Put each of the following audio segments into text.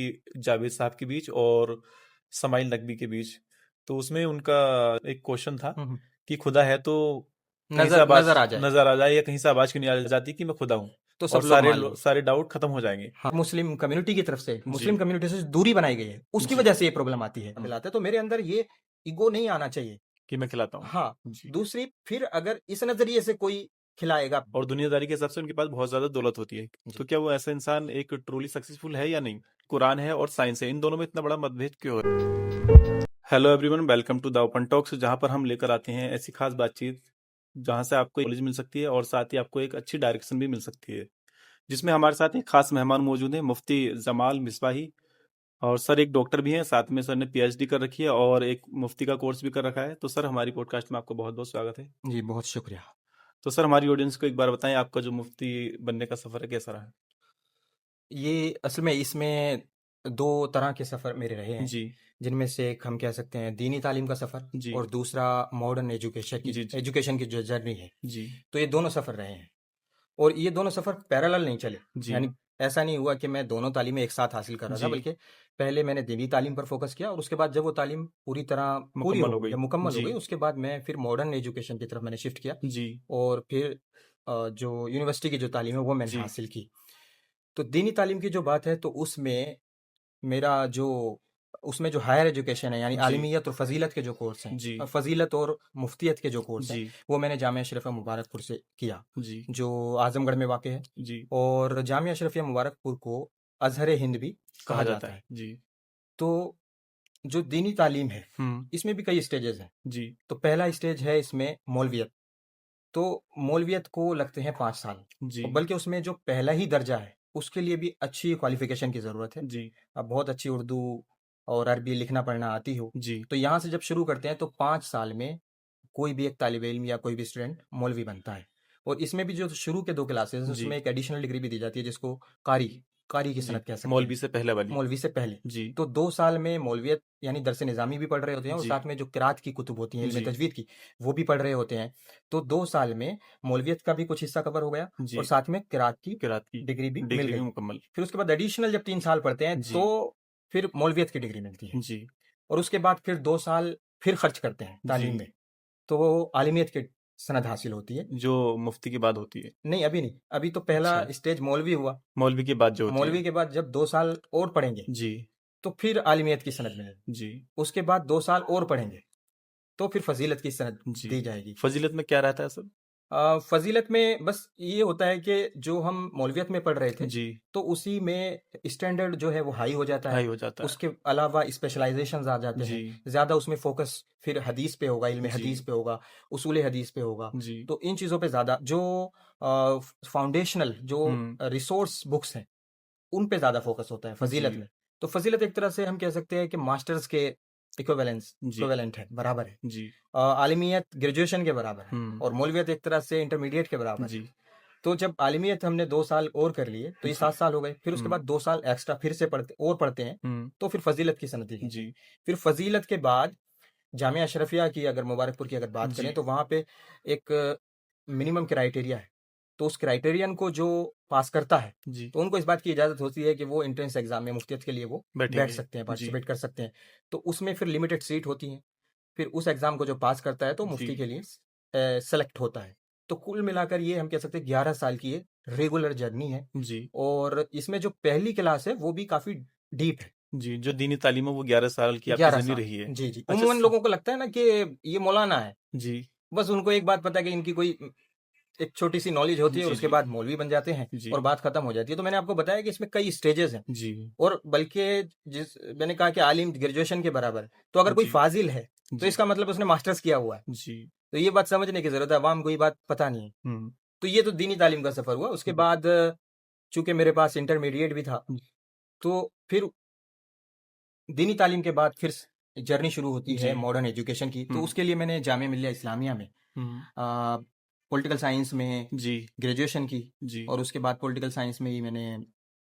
जावेद साहब के बीच और समाइल नकवी के बीच। तो उसमें उनका एक क्वेश्चन था कि खुदा है तो कहीं से आवाज नजर आ जाए नजर आ जाए या कहीं से आवाज क्यों नहीं आ जाती कि मैं खुदा हूँ, तो और सब लोग मान लें। सारे डाउट खत्म हो जाएंगे। हाँ, मुस्लिम कम्युनिटी की तरफ से, जी मुस्लिम कम्युनिटी से दूरी बनाई गई है, उसकी जी वजह से ये प्रॉब्लम आती है खिलाते। तो मेरे अंदर ये ईगो नहीं आना चाहिए। कि मैं खिलाता हूँ। हाँ, जी। दूसरी फिर अगर इस नजरिए से कोई खिलाएगा। और दुनियादारी के हिसाब से उनके पास बहुत ज्यादा दौलत होती है, जी तो क्या वो ऐसा इंसान एक ट्रूली सक्सेसफुल है या नहीं? कुरान है और साइंस है, इन दोनों में इतना बड़ा मतभेद क्यों है? Hello everyone, welcome to the open talks, जहां पर हम लेकर आते हैं ऐसी खास बातचीत जहां से आपको नॉलेज मिल सकती है और साथ ही आपको एक अच्छी डायरेक्शन भी मिल सकती है। जिसमें हमारे साथ एक खास मेहमान मौजूद हैं, मुफ्ती जमाल मिसबाही। और सर एक डॉक्टर भी हैं, साथ में सर ने पीएचडी कर रखी है और एक मुफ्ती का कोर्स भी कर रखा है। तो सर हमारी पॉडकास्ट में आपको बहुत बहुत स्वागत है। जी, बहुत शुक्रिया। तो सर हमारी ऑडियंस को एक बार बताएं, आपका जो मुफ्ती बनने का सफर है कैसा रहा? ये असल में इसमें दो तरह के सफ़र मेरे रहे हैं, जी जिनमें से एक हम कह सकते हैं दीनी तालीम का सफ़र, जी और दूसरा मॉडर्न जी जी एजुकेशन की जो जर्नी है। जी तो ये दोनों सफ़र रहे हैं, और ये दोनों सफ़र पैरेलल नहीं चले। जी यानी ऐसा नहीं हुआ कि मैं दोनों तालीमें एक साथ हासिल कर रहा था, जी बल्कि पहले मैंने दीनी तालीम पर फोकस किया, और उसके बाद जब वो तालीम पूरी मुकम्मल हो हो गई गई। या मुकम्मल हो जी गई, उसके बाद मैं फिर मॉडर्न एजुकेशन की तरफ मैंने शिफ्ट किया, जी और फिर जो यूनिवर्सिटी की जो तालीम है वो मैंने जी हासिल की। तो दीनी तालीम की जो बात है, तो मेरा जो उसमें जो हायर एजुकेशन है, यानी जी आलिमियत और फ़जीलत के जो कोर्स हैं, जी फ़जीलत और मुफ्तियत के जो कोर्स हैं, जी वो मैंने जामिया अशरफिया मुबारकपुर से किया, जी जो आज़मगढ़ में वाक़ है। जी और जामिया अशरफिया मुबारकपुर को अज़हर हिंद भी कहा कहा जाता जाता है। है। जी। तो जो दीनी तालीम है, हम्म। इसमें भी कई स्टेजेस हैं। जी तो पहला स्टेज है इसमें मौलवियत। तो मौलवियत को लगते हैं 5 साल, जी और बल्कि उसमें जो पहला ही दर्जा है, उसके लिए भी अच्छी क्वालिफिकेशन की ज़रूरत है। जी अब बहुत अच्छी उर्दू और अरबी लिखना पढ़ना आती हो, जी तो यहाँ से जब शुरू करते हैं तो 5 साल में कोई भी एक तालिब इल्म या कोई भी स्टूडेंट मौलवी बनता है। और इसमें भी जो शुरू के 2 क्लासेस हैं, जी उसमें एक एडिशनल डिग्री भी दी जाती है, जिसको कारी कारी की जी सनद कह सकते मौलवी हैं, से पहले वाली। मौलवी से पहले। जी तो 2 साल में मौलवियत यानी दरस निज़ामी भी पढ़ रहे होते हैं, और जी साथ में जो किरात की कुतुब होती हैं इल्म जी तजवीद की, वो भी पढ़ रहे होते हैं। तो 2 साल में मौलवियत का भी कुछ हिस्सा कवर हो गया, जी और साथ में किरात की किरात की डिग्री भी मिल डिग्री भी गई। मुकम्मल। फिर उसके बाद एडिशनल जब 3 साल पढ़ते हैं, जी तो फिर मौलवियत की डिग्री मिलती है। जी और उसके बाद फिर 2 साल फिर खर्च करते हैं जी तालीम में, तो वो आलिमियत की सनद हासिल होती है। जो मुफ्ती की बात होती है। नहीं, अभी नहीं, अभी तो पहला अच्छा, स्टेज मौलवी हुआ। मौलवी की बात जो होती है। मौलवी के बाद जब 2 साल और पढ़ेंगे, जी तो फिर आलिमियत की सनद मिलेगी। जी उसके बाद 2 साल और पढ़ेंगे, तो फिर फजीलत की सनद जी दी जाएगी। फजीलत में क्या रहता है सर? फजीलत में बस ये होता है कि जो हम मौलवियत में पढ़ रहे थे, जी तो उसी में स्टैंडर्ड जो है वो हाई हो जाता है। हाई हो जाता है। उसके अलावा स्पेशलाइजेशंस आ जाते जी हैं, ज़्यादा उसमें फोकस फिर हदीस पे होगा, इल्म जी हदीस पे होगा, उसूल हदीस पे होगा। जी तो इन चीज़ों पे ज़्यादा जो फाउंडेशनल जो हम्म। रिसोर्स बुक्स हैं, उन पे ज़्यादा फोकस होता है जी फजीलत में। तो फजीलत एक तरह से हम कह सकते हैं कि मास्टर्स के जी इक्विवेलेंट है, बराबर है। जी आलिमियत ग्रेजुएशन के बराबर है, हम्म। और मौलवियत एक तरह से इंटरमीडिएट के बराबर है। जी तो जब आलिमियत हमने 2 साल और कर लिए, तो ये जी 7 साल हो गए। फिर उसके हम्म बाद 2 साल एक्स्ट्रा फिर से पढ़ते हैं, हम्म। तो फिर फजीलत की सनद दी जाती जी है। फिर फजीलत के बाद जामिया अशरफिया की अगर मुबारकपुर की अगर बात जी करें, तो वहाँ पे एक मिनिमम क्राइटेरिया है। तो उस क्राइटेरियन को जो पास करता है, जी तो उनको इस बात की इजाज़त होती है कि वो एंट्रेंस एग्जाम में मुफ्तियत के लिए वो बैठ बैठेंगे। सकते हैं, जी पार्टिसिपेट कर सकते हैं। तो उसमें फिर लिमिटेड सीट होती हैं। फिर उस एग्ज़ाम को जो पास करता है, तो जी मुफ्ती के लिए सेलेक्ट होता है। तो कुल मिलाकर ये हम कह सकते हैं 11 साल की ये रेगुलर जर्नी है। जी और इसमें जो पहली क्लास है, वो भी काफ़ी डीप है। जी जो दीनी तालीम है वो 11 साल की आपकी 11 जर्नी साल। रही है। जी, जी। अच्छा उमूमन लोगों को लगता है ना कि ये मौलाना है। जी बस उनको एक बात पता है कि इनकी कोई एक छोटी-सी नॉलेज होती है, और जी उसके जी बाद मौलवी बन जाते हैं, जी और बात खत्म हो जाती है। तो मैंने आपको बताया कि इसमें कई स्टेजेस हैं, जी और बल्कि जिस मैंने कहा कि आलिम ग्रेजुएशन के बराबर है। तो अगर कोई जी फाजिल है, तो जी इसका मतलब उसने मास्टर्स किया हुआ है। जी तो ये बात समझने की ज़रूरत है, अवाम को ये बात पता नहीं है। हम्म। तो ये तो दीनी तालीम का सफ़र हुआ। उसके बाद चूँकि मेरे पास इंटरमीडिएट भी था, तो फिर दीनी तालीम के बाद फिर जर्नी शुरू होती जी है मॉडर्न एजुकेशन की। तो हम्म उसके लिए मैंने जामिया मिल्लिया इस्लामिया में हम्म। पॉलिटिकल साइंस में जी ग्रेजुएशन की, जी और उसके बाद पॉलिटिकल साइंस में ही मैंने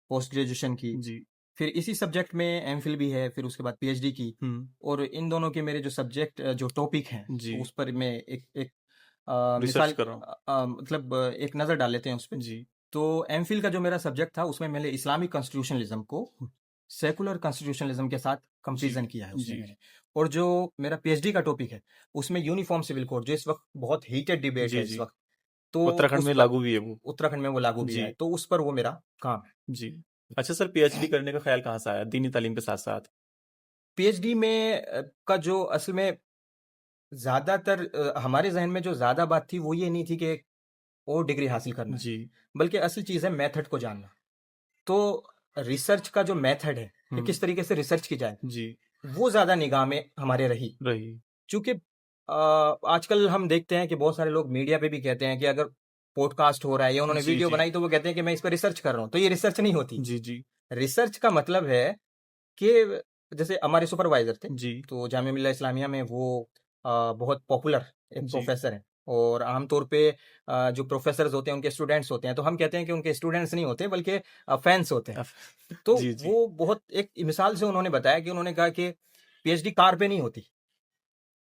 पोस्ट ग्रेजुएशन की। जी फिर इसी सब्जेक्ट में एमफिल भी है, फिर उसके बाद पीएचडी की। हम्म। और इन दोनों के मेरे जो सब्जेक्ट जो टॉपिक हैं, जी उस पर मैं एक एक रिसर्च मिसाल कर रहा हूँ। मतलब एक नज़र डाल लेते हैं उस पे। जी तो एमफिल का जो मेरा सब्जेक्ट था, उसमें मैंने इस्लामिक कॉन्स्टिट्यूशनलिज्म को सेकुलर कॉन्स्टिट्यूशनलिज्म के साथ कंपैरिजन किया है उसने जी। मैंने। और जो मेरा पीएचडी का टॉपिक है उसमें यूनिफॉर्म सिविल कोड, जो इस वक्त बहुत हीटेड डिबेट जी है इस जी। वक्त, तो उत्तराखंड उस में पर लागू भी है वो। उत्तराखंड में वो लागू भी जी है, तो उस पर वो मेरा काम है। जी। अच्छा सर, पीएचडी करने का ख्याल कहाँ से आया दीनी तालीम के साथ साथ? पीएचडी में का जो असल में ज्यादातर हमारे जहन में जो ज्यादा बात थी वो ये नहीं थी कि एक और डिग्री हासिल करना है, जी। बल्कि असल चीज है मेथड को जानना। तो रिसर्च का जो मेथड है कि किस तरीके से रिसर्च की जाए, जी। वो ज्यादा निगाह में हमारे रही। रही। क्योंकि आजकल हम देखते हैं कि बहुत सारे लोग मीडिया पे भी कहते हैं कि अगर पॉडकास्ट हो रहा है या उन्होंने जी वीडियो जी। बनाई तो वो कहते हैं कि मैं इस पर रिसर्च कर रहा हूँ, तो ये रिसर्च नहीं होती। जी जी। रिसर्च का मतलब है कि जैसे हमारे सुपरवाइजर थे, जी तो जामिया मिल्लिया इस्लामिया में वो बहुत पॉपुलर एक जी। प्रोफेसर है। और आमतौर पे जो प्रोफेसर होते हैं उनके स्टूडेंट्स होते हैं, तो हम कहते हैं कि उनके स्टूडेंट्स नहीं होते बल्कि फैंस होते हैं। तो जी जी। वो बहुत एक मिसाल से उन्होंने बताया कि उन्होंने कहा कि पीएचडी कार पे नहीं होती,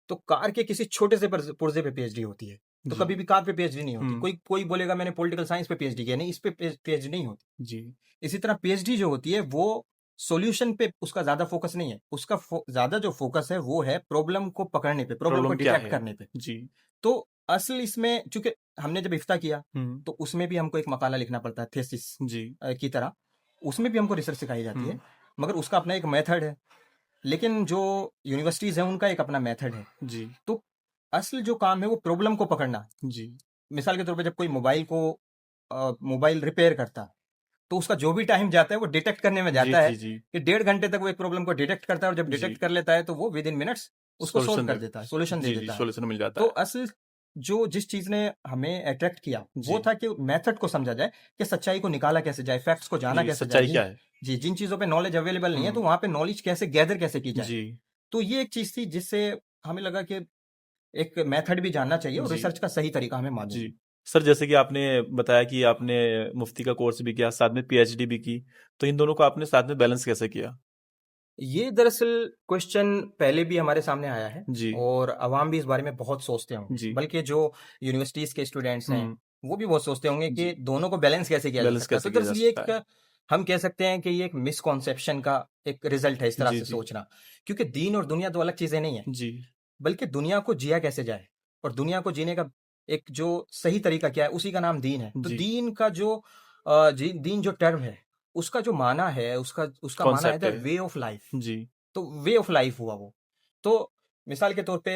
तो कार के किसी छोटे से पुर्जे पे पीएचडी होती है। तो जी। कभी भी कार पे पीएचडी नहीं होती। हम्म। कोई कोई बोलेगा मैंने पॉलिटिकल साइंस पे पीएचडी किया, नहीं, इस पे पीएचडी नहीं होती। जी इसी तरह पीएचडी जो होती है वो सॉल्यूशन पे उसका ज्यादा फोकस नहीं है, उसका ज्यादा जो फोकस है वो है प्रॉब्लम को पकड़ने पे, प्रॉब्लम को प्रॉब्लम क्या डिटेक्ट है? करने पे। जी। तो असल इसमें चूंकि हमने जब इफ्ता किया हम्म। तो उसमें भी हमको एक मकाला लिखना पड़ता है थेसिस जी। की तरह, उसमें भी हमको रिसर्च सिखाई जाती है, हम्म। मगर उसका अपना एक मेथड है। लेकिन जो यूनिवर्सिटीज है उनका एक अपना मेथड है। जी तो असल जो काम है वो प्रॉब्लम को पकड़ना। जी। मिसाल के तौर पे जब कोई मोबाइल रिपेयर करता है, तो उसका जो भी टाइम जाता है वो डिटेक्ट करने में जी जाता है जी। जी कि 1.5 घंटे तक वो एक प्रॉब्लम को डिटेक्ट करता है, और जब जी। डिटेक्ट कर लेता है तो वो विद इन मिनट्स उसको सोल्व सॉल्यूशन कर दे। देता है, सोल्यूशन दे जी जी, देता है। सॉल्यूशन मिल जाता तो है। असल जो जिस चीज ने हमें अट्रैक्ट किया वो जी था कि मेथड को समझा जाए कि सच्चाई को निकाला कैसे जाए, फैक्ट्स को जाना जी। कैसे जाए। सच्चाई क्या है? जी, जिन चीजों पे नॉलेज अवेलेबल नहीं है तो हम्म। वहां पे नॉलेज कैसे गैदर कैसे की जाए। जी तो ये एक चीज थी जिससे हमें लगा कि एक मेथड भी जानना चाहिए और जी। रिसर्च का सही तरीका हमें मालूम जी है। सर, जैसे कि आपने बताया कि आपने मुफ्ती का कोर्स भी किया, साथ में पीएचडी भी की, तो इन दोनों को आपने साथ में बैलेंस कैसे किया? ये दरअसल क्वेश्चन पहले भी हमारे सामने आया है जी और अवाम भी इस बारे में बहुत सोचते होंगे, जी। बल्कि जो यूनिवर्सिटीज के स्टूडेंट्स हैं हम्म। वो भी बहुत सोचते होंगे कि जी। दोनों को बैलेंस कैसे किया जा बैलेंस सकता है। तो कैसे किया जा दरअसल ये सकता है? एक हम कह सकते हैं कि ये एक मिसकॉन्सेप्शन का एक रिजल्ट है इस तरह जी से जी। सोचना। क्योंकि दीन और दुनिया दो अलग चीजें नहीं है, जी बल्कि दुनिया को जिया कैसे जाए और दुनिया को जीने का एक जो सही तरीका क्या है उसी का नाम दीन है। तो जी। दीन का जो दीन जो टर्म है उसका जो माना है, उसका उसका माना है कॉन्सेप्ट द है। Way of life. जी तो वे ऑफ लाइफ हुआ वो। तो मिसाल के तौर पे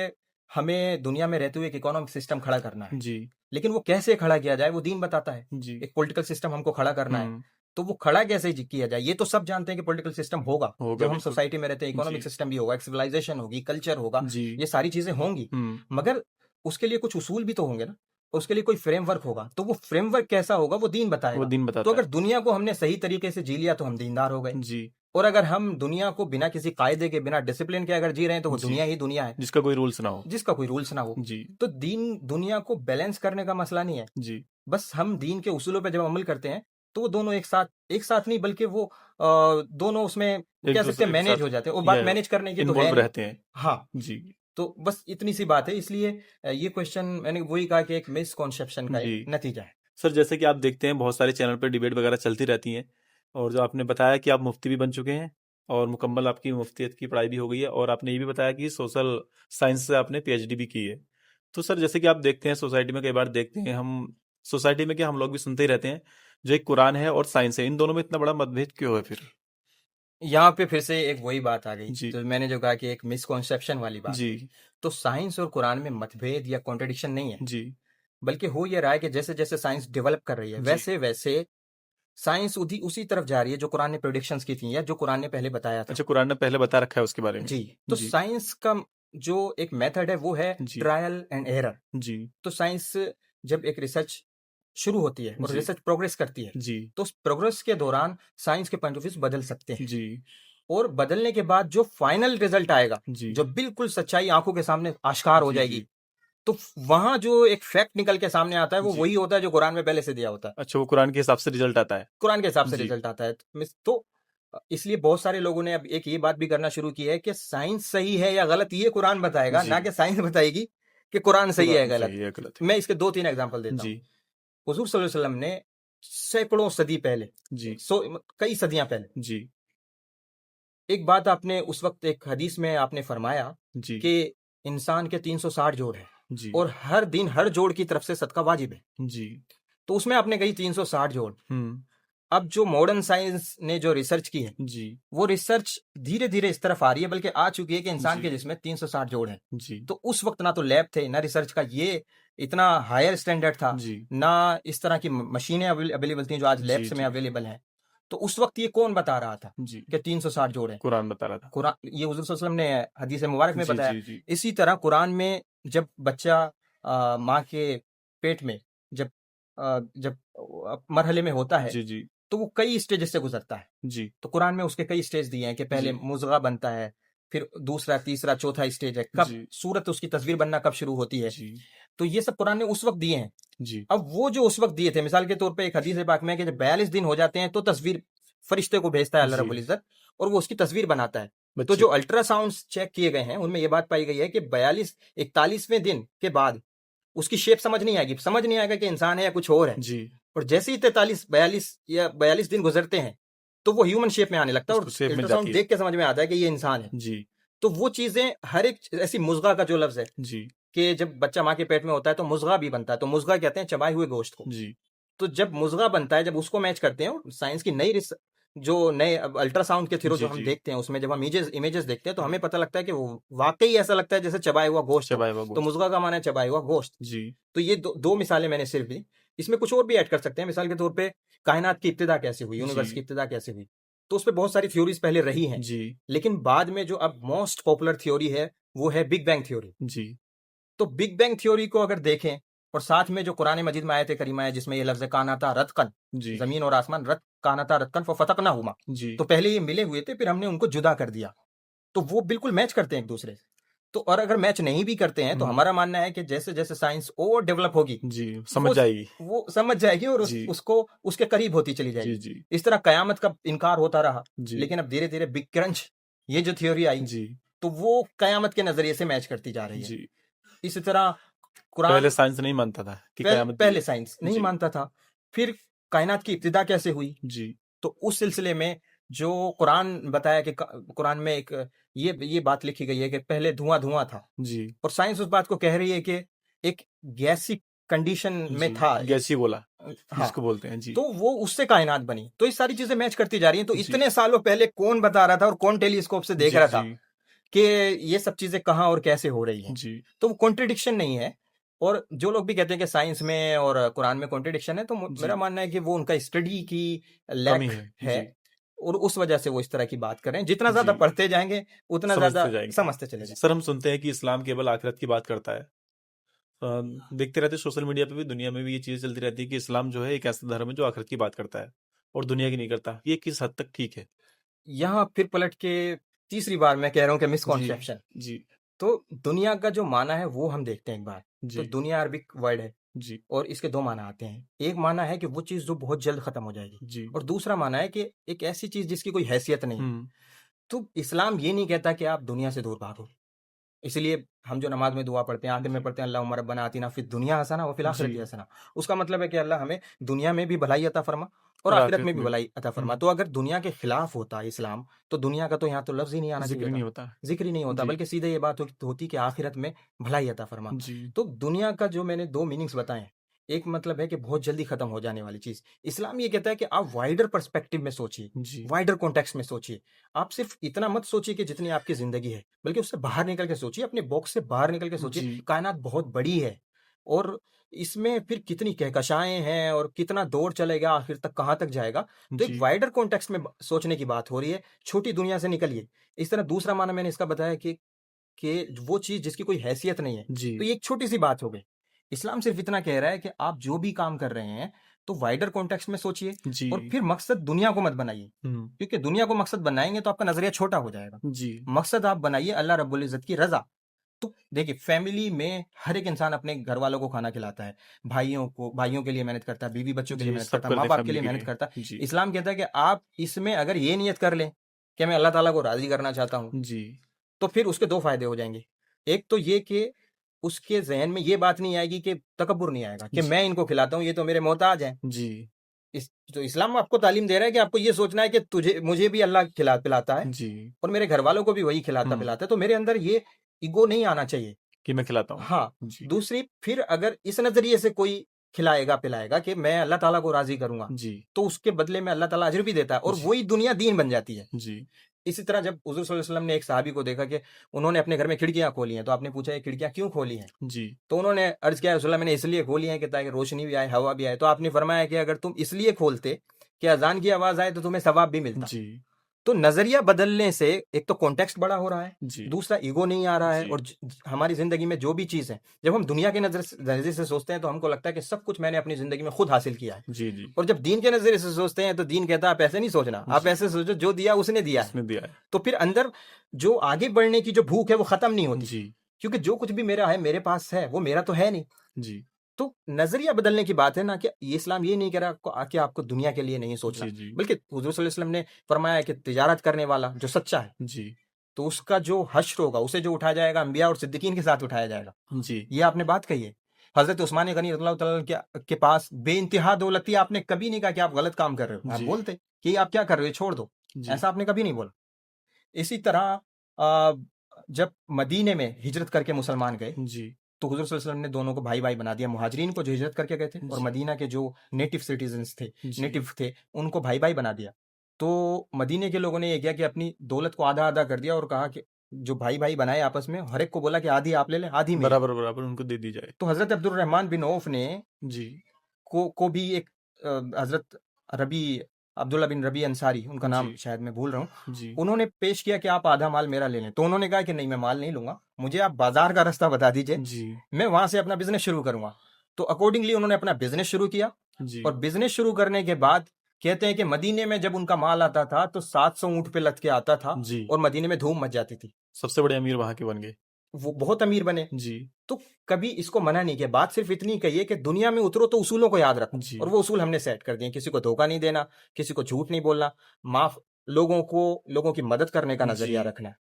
हमें दुनिया में रहते हुए एक इकोनॉमिक सिस्टम खड़ा करना है, जी लेकिन वो कैसे खड़ा किया जाए वो दीन बताता है। जी। एक पॉलिटिकल सिस्टम हमको खड़ा करना है, हम्म। तो वो खड़ा कैसे किया जाए ये तो सब जानते हैं कि पॉलिटिकल सिस्टम होगा। होगा जब हम बिल्कुल। सोसाइटी में रहते हैं जी इकोनॉमिक सिस्टम भी होगा, एक सिविलाइजेशन होगी, कल्चर होगा, जी। ये सारी चीजें होंगी। हम्म। मगर उसके लिए कुछ उसूल भी तो होंगे ना, उसके लिए कोई फ्रेमवर्क होगा। तो वो फ्रेमवर्क कैसा होगा वो दीन वो बताएगा। दिन तो बताता अगर है। दुनिया को हमने सही तरीके से जी लिया तो हम दीनदार हो गए, जी और अगर हम दुनिया को बिना किसी कायदे के, बिना डिसिप्लिन के अगर जी रहे हैं तो वो जी। दुनिया ही दुनिया है, जिसका कोई रूल्स ना हो। जिसका कोई रूल्स ना हो। जी तो दीन दुनिया को बैलेंस करने का मसला नहीं है, जी। बस हम दीन के उसूलों पे जब अमल करते हैं तो वो दोनों एक साथ नहीं बल्कि वो दोनों उसमें एक कह सकते हैं दूसरे के मैनेज साथ हो जाते हैं। और या बात मैनेज करने की तो है इन्वॉल्व नहीं। रहते हैं। हाँ, जी तो बस इतनी सी बात है। इसलिए ये क्वेश्चन मैंने वही कहा कि एक मिसकॉन्सेप्शन का जी। एक नतीजा है। सर, जैसे कि आप देखते हैं बहुत सारे चैनल पर डिबेट वगैरह चलती रहती हैं, और जो आपने बताया कि आप मुफ्ती भी बन चुके हैं और मुकम्मल आपकी मुफ्तियत की पढ़ाई भी हो गई है, और आपने ये भी बताया कि सोशल साइंस से आपने पीएचडी भी की है। तो सर, जैसे कि आप देखते हैं सोसाइटी में, कई बार देखते हैं हम सोसाइटी में, क्या हम लोग भी सुनते ही रहते हैं, जो एक कुरान है और साइंस है, इन दोनों में इतना बड़ा मतभेद क्यों है फिर? यहाँ पे फिर से एक वही बात आ गई जी तो मैंने जो कहा कि एक मिसकॉन्सेप्शन वाली बात जी। है। तो साइंस और कुरान में मतभेद या कॉन्ट्रडिक्शन नहीं है, जी बल्कि हो ये रहा है कि जैसे जैसे साइंस डेवलप कर रही है जी। वैसे वैसे साइंस उसी तरफ जा रही है जो कुरान ने प्रेडिक्शंस की थी या जो कुरान ने पहले बताया था। अच्छा, कुरान ने पहले बता रखा है उसके बारे में? जी, तो जी साइंस का जो एक मेथड है वो है जी। Trial and error. जी तो साइंस जब एक रिसर्च शुरू होती है और जी। रिसर्च प्रोग्रेस करती है, जी तो उस प्रोग्रेस के दौरान साइंस के पॉइंट ऑफ व्यू बदल सकते हैं। जी। और बदलने के बाद जो फाइनल रिजल्ट आएगा, जी जो बिल्कुल सच्चाई आंखों के सामने आश्कार हो जी। जाएगी, जी। तो वहां जो एक फैक्ट निकल के सामने आता है वो जी। वही होता है जो कुरान में पहले से दिया होता है। अच्छा, वो कुरान के हिसाब से रिजल्ट आता है। कुरान के हिसाब से जी रिजल्ट आता है। तो इसलिए बहुत सारे लोगों ने अब एक ये बात भी करना शुरू की है कि साइंस सही है या गलत ये कुरान बताएगा, जी। ना कि साइंस बताएगी कि कुरान सही है या कुरान गलत। सही है गलत है। मैं इसके 2-3 एग्जांपल देता हूँ। जी हुजूर सल्लल्लाहु अलैहि वसल्लम ने सैकड़ों सदी पहले, जी कई सदियां पहले जी एक बात आपने उस वक्त एक हदीस में आपने फरमाया जी कि इंसान के 360 जोड़ है जी और हर दिन हर जोड़ की तरफ से सदका वाजिब है। जी तो उसमें आपने कही 360 जोड़। हम्म अब जो मॉडर्न साइंस ने जो रिसर्च की है, जी वो रिसर्च धीरे धीरे इस तरफ आ रही है, बल्कि आ चुकी है कि इंसान जी के जिस्म में 360 जोड़ है। जी तो उस वक्त ना तो लैब थे, ना रिसर्च का ये इतना हायर स्टैंडर्ड था, जी ना इस तरह की मशीनें अवेलेबल थी जो आज जी लैब्स में जी अवेलेबल हैं। तो उस वक्त ये कौन बता रहा था जी कि 360 जोड़ है? कुरान बता रहा था। कुरान, ये हुजूर सल्लल्लाहु अलैहि वसल्लम ने हदीस मुबारक में जी बताया। जी जी इसी तरह कुरान में जब बच्चा माँ के पेट में जब मरहले में होता है, जी जी तो वो कई स्टेजेस से गुजरता है। जी तो कुरान में उसके कई स्टेज दिए हैं कि पहले जी मुज़गा बनता है, फिर दूसरा, तीसरा, चौथा स्टेज है, कब जी सूरत उसकी तस्वीर बनना कब शुरू होती है। जी तो ये सब कुरान ने उस वक्त दिए हैं। जी अब वो जो उस वक्त दिए थे, मिसाल के तौर पे एक हदीस पाक में है कि जब 42 दिन हो जाते हैं तो तस्वीर फरिश्ते को भेजता है अल्लाह जी रब्बुल इज्जत, और वो उसकी तस्वीर बनाता है। तो बच्चे जो की। अल्ट्रासाउंड चेक किए गए हैं उनमें ये बात पाई गई है कि 41वें दिन के बाद उसकी शेप समझ नहीं आएगी, समझ नहीं आएगा कि इंसान है या कुछ और है। जी और जैसे ही 42 दिन गुजरते हैं तो वो ह्यूमन शेप में आने लगता है और उसको शेप मिल अल्ट्रासाउंड जाती है। देख के समझ में आता है कि ये इंसान है। जी तो वो चीजें हर एक ऐसी, मुज़गा का जो लफ्ज है जी कि जब बच्चा माँ के पेट में होता है तो मुज़गा भी बनता है, तो मुज़गा कहते हैं चबाए हुए गोश्त को। जी तो जब मुज़गा बनता है, जब उसको मैच करते हैं साइंस की नई जो नए अल्ट्रासाउंड के थ्रू जो जी हम जी देखते हैं, उसमें जब हम इमेजेस देखते हैं तो हमें पता लगता है कि वो वाकई ऐसा लगता है जैसे चबाया हुआ गोश्त हो। चबाया हुआ तो गोश्त। मुज़गा का माना है चबाया हुआ गोश्त। जी तो ये दो मिसालें मैंने सिर्फ दी। इसमें कुछ और भी ऐड कर सकते हैं। मिसाल के तौर पे कायनात की इब्तिदा कैसे हुई, यूनिवर्स की जी इब्तिदा कैसे हुई, तो उस पर बहुत सारी थ्योरीज पहले रही हैं। जी लेकिन बाद में जो अब मोस्ट पॉपुलर थ्योरी है वो है बिग बैंग थ्योरी। जी तो बिग बैंग थ्योरी को अगर देखें और साथ में जो कुरान मजीद में आयत करीमा है जिसमें ये लफ्ज कानाता रतकन, जी जमीन और आसमान रत कानाता रतकन फतकना हुमा, जी तो पहले ये मिले हुए थे, फिर हमने उनको जुदा कर दिया। तो वो बिल्कुल मैच करते हैं एक दूसरे से। तो और अगर मैच नहीं भी करते हैं तो हमारा मानना है कि जैसे जैसे साइंस और डेवलप होगी जी समझ वो जाएगी। वो समझ जाएगी और जी उसको उसके करीब होती चली जी जाएगी। जी इस तरह कयामत का इनकार होता रहा, जी लेकिन अब धीरे धीरे बिग क्रंच ये जो थ्योरी आई जी तो वो कयामत के नजरिए से मैच करती जा रही है। जी इसी तरह पहले कुरान, साइंस नहीं मानता था कि कयामत भी पहले है। साइंस नहीं जी मानता था। फिर कायनात की इब्तिदा कैसे हुई, जी तो उस सिलसिले में जो कुरान बताया कि कुरान में एक ये बात लिखी गई है कि पहले धुआं धुआं था, जी और साइंस उस बात को कह रही है कि एक गैसी कंडीशन में जी था एक, गैसी बोला हाँ, जिसको बोलते हैं। जी तो वो उससे कायनात बनी। तो ये सारी चीजें मैच करती जा रही हैं। तो जी इतने सालों पहले कौन बता रहा था और कौन टेलीस्कोप से देख जी रहा जी था कि ये सब चीजें कहाँ और कैसे हो रही हैं? जी तो वो कॉन्ट्रडिक्शन नहीं है। और जो लोग भी कहते हैं कि साइंस में और कुरान में कॉन्ट्रडिक्शन है, तो जी मेरा मानना है कि वो उनका स्टडी की कमी लैक है। है, जी और उस वजह से वो इस तरह की बात कर रहे हैं। जितना ज्यादा जी पढ़ते जाएंगे उतना ज्यादा समझते जाएंगे। समझते चले जी जाएंगे। सर, हम सुनते हैं कि इस्लाम केवल आखिरत की बात करता है। देखते रहते हैं सोशल मीडिया पे भी, दुनिया में भी ये चीजें चलती रहती है कि इस्लाम जो है एक ऐसा धर्म है जो आखिरत की बात करता है और दुनिया की नहीं करता। ये किस हद तक ठीक है? यहाँ फिर पलट के तीसरी बार मैं कह रहा हूँ कि जी मिसकॉन्सेप्शन। जी तो दुनिया का जो माना है वो हम देखते हैं एक बार। तो जी दुनिया अरबिक वर्ड है जी और इसके दो माना आते हैं। एक माना है कि वो चीज़ जो बहुत जल्द खत्म हो जाएगी, जी और दूसरा माना है कि एक ऐसी चीज़ जिसकी कोई हैसियत नहीं है। हम्म तो इस्लाम ये नहीं कहता कि आप दुनिया से दूर भागो। इसलिए हम जो नमाज में दुआ पढ़ते हैं, आखिर में जी पढ़ते हैं अल्लाहुम्मा रब्बना आतिना फिद दुनिया हसना व फिल जी आखिरति हसना। उसका मतलब है कि अल्लाह हमें दुनिया में भी भलाई अता फरमा और और आखिरत आखिरत में भी में भी। भलाई अता फरमा। तो अगर दुनिया के खिलाफ होता इस्लाम, तो दुनिया का तो यहाँ तो लफ्ज ही नहीं आना जिक्र चाहिए नहीं था, होता। जिक्र ही नहीं होता, जी बल्कि सीधे ये बात होती कि आखिरत में भलाई अता फरमा। जी तो दुनिया का जो मैंने दो मीनिंग्स बताए हैं, एक मतलब है कि बहुत जल्दी खत्म हो जाने वाली चीज। इस्लाम ये कहता है कि आप वाइडर पर्सपेक्टिव में सोचिए, जी वाइडर कॉन्टेक्स्ट में सोचिए। आप सिर्फ इतना मत सोचिए कि जितनी आपकी जिंदगी है, बल्कि उससे बाहर निकल के सोचिए, अपने बॉक्स से बाहर निकल के सोचिए। जी कायनात बहुत बड़ी है और इसमें फिर कितनी कहकशाएं हैं और कितना दौर चलेगा, आखिर तक कहाँ तक जाएगा। तो एक जी वाइडर कॉन्टेक्स्ट में सोचने की बात हो रही है, छोटी दुनिया से निकलिए। इस तरह दूसरा माना मैंने इसका बताया कि वो चीज जिसकी कोई हैसियत नहीं है, जी तो ये एक छोटी सी बात हो गई। इस्लाम सिर्फ इतना कह रहा है कि आप जो भी काम कर रहे हैं तो वाइडर कॉन्टेक्स्ट में सोचिए, जी और फिर मकसद दुनिया को मत बनाइए, हम्म क्योंकि दुनिया को मकसद बनाएंगे तो आपका नजरिया छोटा हो जाएगा। जी मकसद आप बनाइए अल्लाह रब्बुल इज्जत की रजा। तो देखिए, फैमिली में हर एक इंसान अपने घर वालों को खाना खिलाता है, भाइयों के लिए मेहनत करता है, बीवी बच्चों के लिए जी मेहनत सब करता है, करते माँ हैं बाप के फैमिली लिए के मेहनत लिए। करता है। जी इस्लाम कहता है कि आप इसमें अगर ये नियत कर लें कि मैं अल्लाह ताला को राजी करना चाहता हूँ, जी तो फिर उसके दो फायदे हो जाएंगे। एक तो ये कि उसके जहन में ये बात नहीं आएगी, कि तकब्बुर नहीं आएगा कि जी मैं इनको खिलाता हूँ, ये तो मेरे मोहताज हैं। जी तो इस्लाम आपको तालीम दे रहा है कि आपको ये सोचना है कि मुझे भी अल्लाह खिला पिलाता है जी और मेरे घर वालों को भी वही खिलाता पिलाता है, तो मेरे अंदर ये ईगो नहीं आना चाहिए कि मैं खिलाता हूँ। हाँ। जी दूसरी, फिर अगर इस नजरिए से कोई खिलाएगा पिलाएगा कि मैं अल्लाह ताला को राजी करूंगा, जी तो उसके बदले में अल्लाह ताला अजर भी देता है और जी वही दुनिया दीन बन जाती है। जी इसी तरह जब हुजूर सल्लल्लाहु अलैहि वसल्लम ने एक साहबी को देखा कि उन्होंने अपने घर में खिड़कियां खोली हैं, तो आपने पूछा ये खिड़कियां क्यों खोली हैं? जी तो उन्होंने अर्ज किया, रसूलल्लाह मैंने इसलिए खोली है कि ताकि रोशनी भी आए, हवा भी आए। तो आपने फरमाया कि अगर तुम इसलिए खोलते कि अजान की आवाज आए तो तुम्हें सवाब भी मिलता। जी तो नजरिया बदलने से एक तो कॉन्टेक्स्ट बड़ा हो रहा है, जी दूसरा ईगो नहीं आ रहा है, जी और हमारी जिंदगी में जो भी चीज है, जब हम दुनिया के नजरिए से सोचते हैं तो हमको लगता है कि सब कुछ मैंने अपनी जिंदगी में खुद हासिल किया है। जी जी और जब दीन के नजरिए से सोचते हैं तो दीन कहता है आप ऐसे नहीं सोचना, आप जी ऐसे सोचो जो दिया उसने दिया है। उसने दिया है। तो फिर अंदर जो आगे बढ़ने की जो भूख है वो खत्म नहीं होती, जी क्योंकि जो कुछ भी मेरा है मेरे पास है, वो मेरा तो है नहीं। जी तो नजरिया बदलने की बात है ना, कि ये इस्लाम ये नहीं कह रहा कि आपको दुनिया के लिए नहीं सोचना, जी जी बल्कि हुजूर सल्लल्लाहु अलैहि वसल्लम ने फरमाया कि तिजारत करने वाला जो सच्चा है, जी तो उसका जो हश्र होगा उसे जो उठाया जाएगा अंबिया और सिद्दीकीन के साथ उठाया जाएगा। जी ये आपने बात कही है। हजरत उस्मान गनी रज़ियल्लाहु तआला के पास बेइंतहा दौलत थी, आपने कभी नहीं कहा कि आप गलत काम कर रहे हो, आप जी बोलते कि आप क्या कर रहे हो, छोड़ दो, जी ऐसा आपने कभी नहीं बोला। इसी तरह आ, जब मदीने में हिजरत करके मुसलमान गए, जी तो हुजूर सल्लल्लाहु अलैहि वसल्लम ने दोनों को भाई भाई बना दिया, मुहाजिरीन को जो हिजरत करके गए थे और जी मदीना के जो नेटिव सिटीजन्स थे, जी नेटिव थे, उनको भाई भाई बना दिया। तो मदीने के लोगों ने ये किया कि अपनी दौलत को आधा आधा कर दिया और कहा कि जो भाई भाई बनाए आपस में, हर एक को बोला कि आधी आप ले ले, आधी मेरी। बराबर बराबर उनको दे दी जाए। तो हजरत अब्दुल रहमान बिन औफ ने जी को भी एक हजरत रबी अब्दुल्ला बिन रबी अंसारी, उनका नाम जी शायद मैं भूल रहा हूँ, जी उन्होंने पेश किया कि आप आधा माल मेरा ले लें। तो उन्होंने कहा कि नहीं, मैं माल नहीं लूंगा, मुझे आप बाजार का रास्ता बता दीजिए, जी मैं वहां से अपना बिजनेस शुरू करूंगा। तो अकॉर्डिंगली उन्होंने अपना बिजनेस शुरू किया, जी और बिजनेस शुरू करने के बाद कहते हैं कि मदीने में जब उनका माल आता था तो 700 ऊंट पे लद के आता था, जी और मदीने में धूम मच जाती थी, सबसे बड़े अमीर वहां के बन गए। वो बहुत अमीर बने। जी तो कभी इसको मना नहीं किया, बात सिर्फ इतनी कही है कि दुनिया में उतरो तो उसूलों को याद रखो, जी और वो उसूल हमने सेट कर दिए। किसी को धोखा नहीं देना, किसी को झूठ नहीं बोलना, माफ लोगों की मदद करने का नजरिया जी रखना है।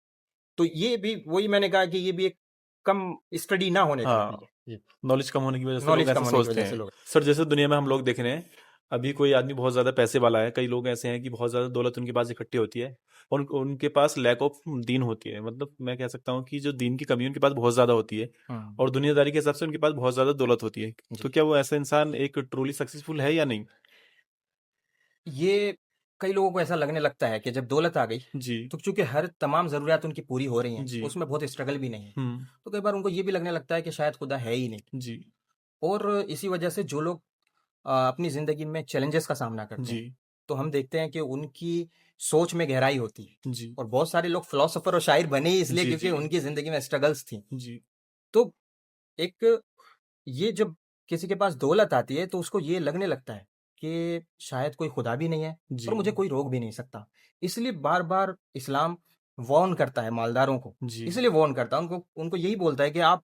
तो ये भी वही मैंने कहा कि ये भी एक कम स्टडी ना होने का हाँ, नतीजा है, नॉलेज कम होने की वजह से लोग नॉलेज कम ऐसा होने की सोचते वजह से हैं। लोग। सर जैसे दुनिया में हम लोग देख रहे हैं, अभी कोई आदमी बहुत ज्यादा पैसे वाला है, कई लोग ऐसे हैं कि बहुत ज्यादा दौलत उनके पास इकट्ठी होती है और उनके पास लैक ऑफ दीन होती है। मतलब मैं कह सकता हूँ कि जो दीन की कमी उनके पास बहुत ज्यादा होती है और दुनियादारी के हिसाब से उनके पास बहुत ज्यादा दौलत होती है। जी। तो क्या वो ऐसा इंसान एक ट्रूली सक्सेसफुल है या नहीं? ये कई लोगों को ऐसा लगने लगता है कि जब दौलत आ गई, जी तो चूंकि हर तमाम जरूरियात उनकी पूरी हो रही हैं, जी उसमें बहुत स्ट्रगल भी नहीं है, हम्म तो कई बार उनको ये भी लगने लगता है कि शायद खुदा है ही नहीं। जी और इसी वजह से जो लोग अपनी जिंदगी में चैलेंजेस का सामना करते जी हैं, तो हम देखते हैं कि उनकी सोच में गहराई होती है। जी और बहुत सारे लोग फिलोसोफर और शायर बने ही इसलिए जी क्योंकि जी उनकी जिंदगी में स्ट्रगल्स थी। जी तो एक ये जब किसी के पास दौलत आती है तो उसको ये लगने लगता है कि शायद कोई खुदा भी नहीं है जी और मुझे कोई रोक भी नहीं सकता। इसलिए बार बार इस्लाम वार्न करता है मालदारों को, जी इसलिए वार्न करता है उनको, उनको यही बोलता है कि आप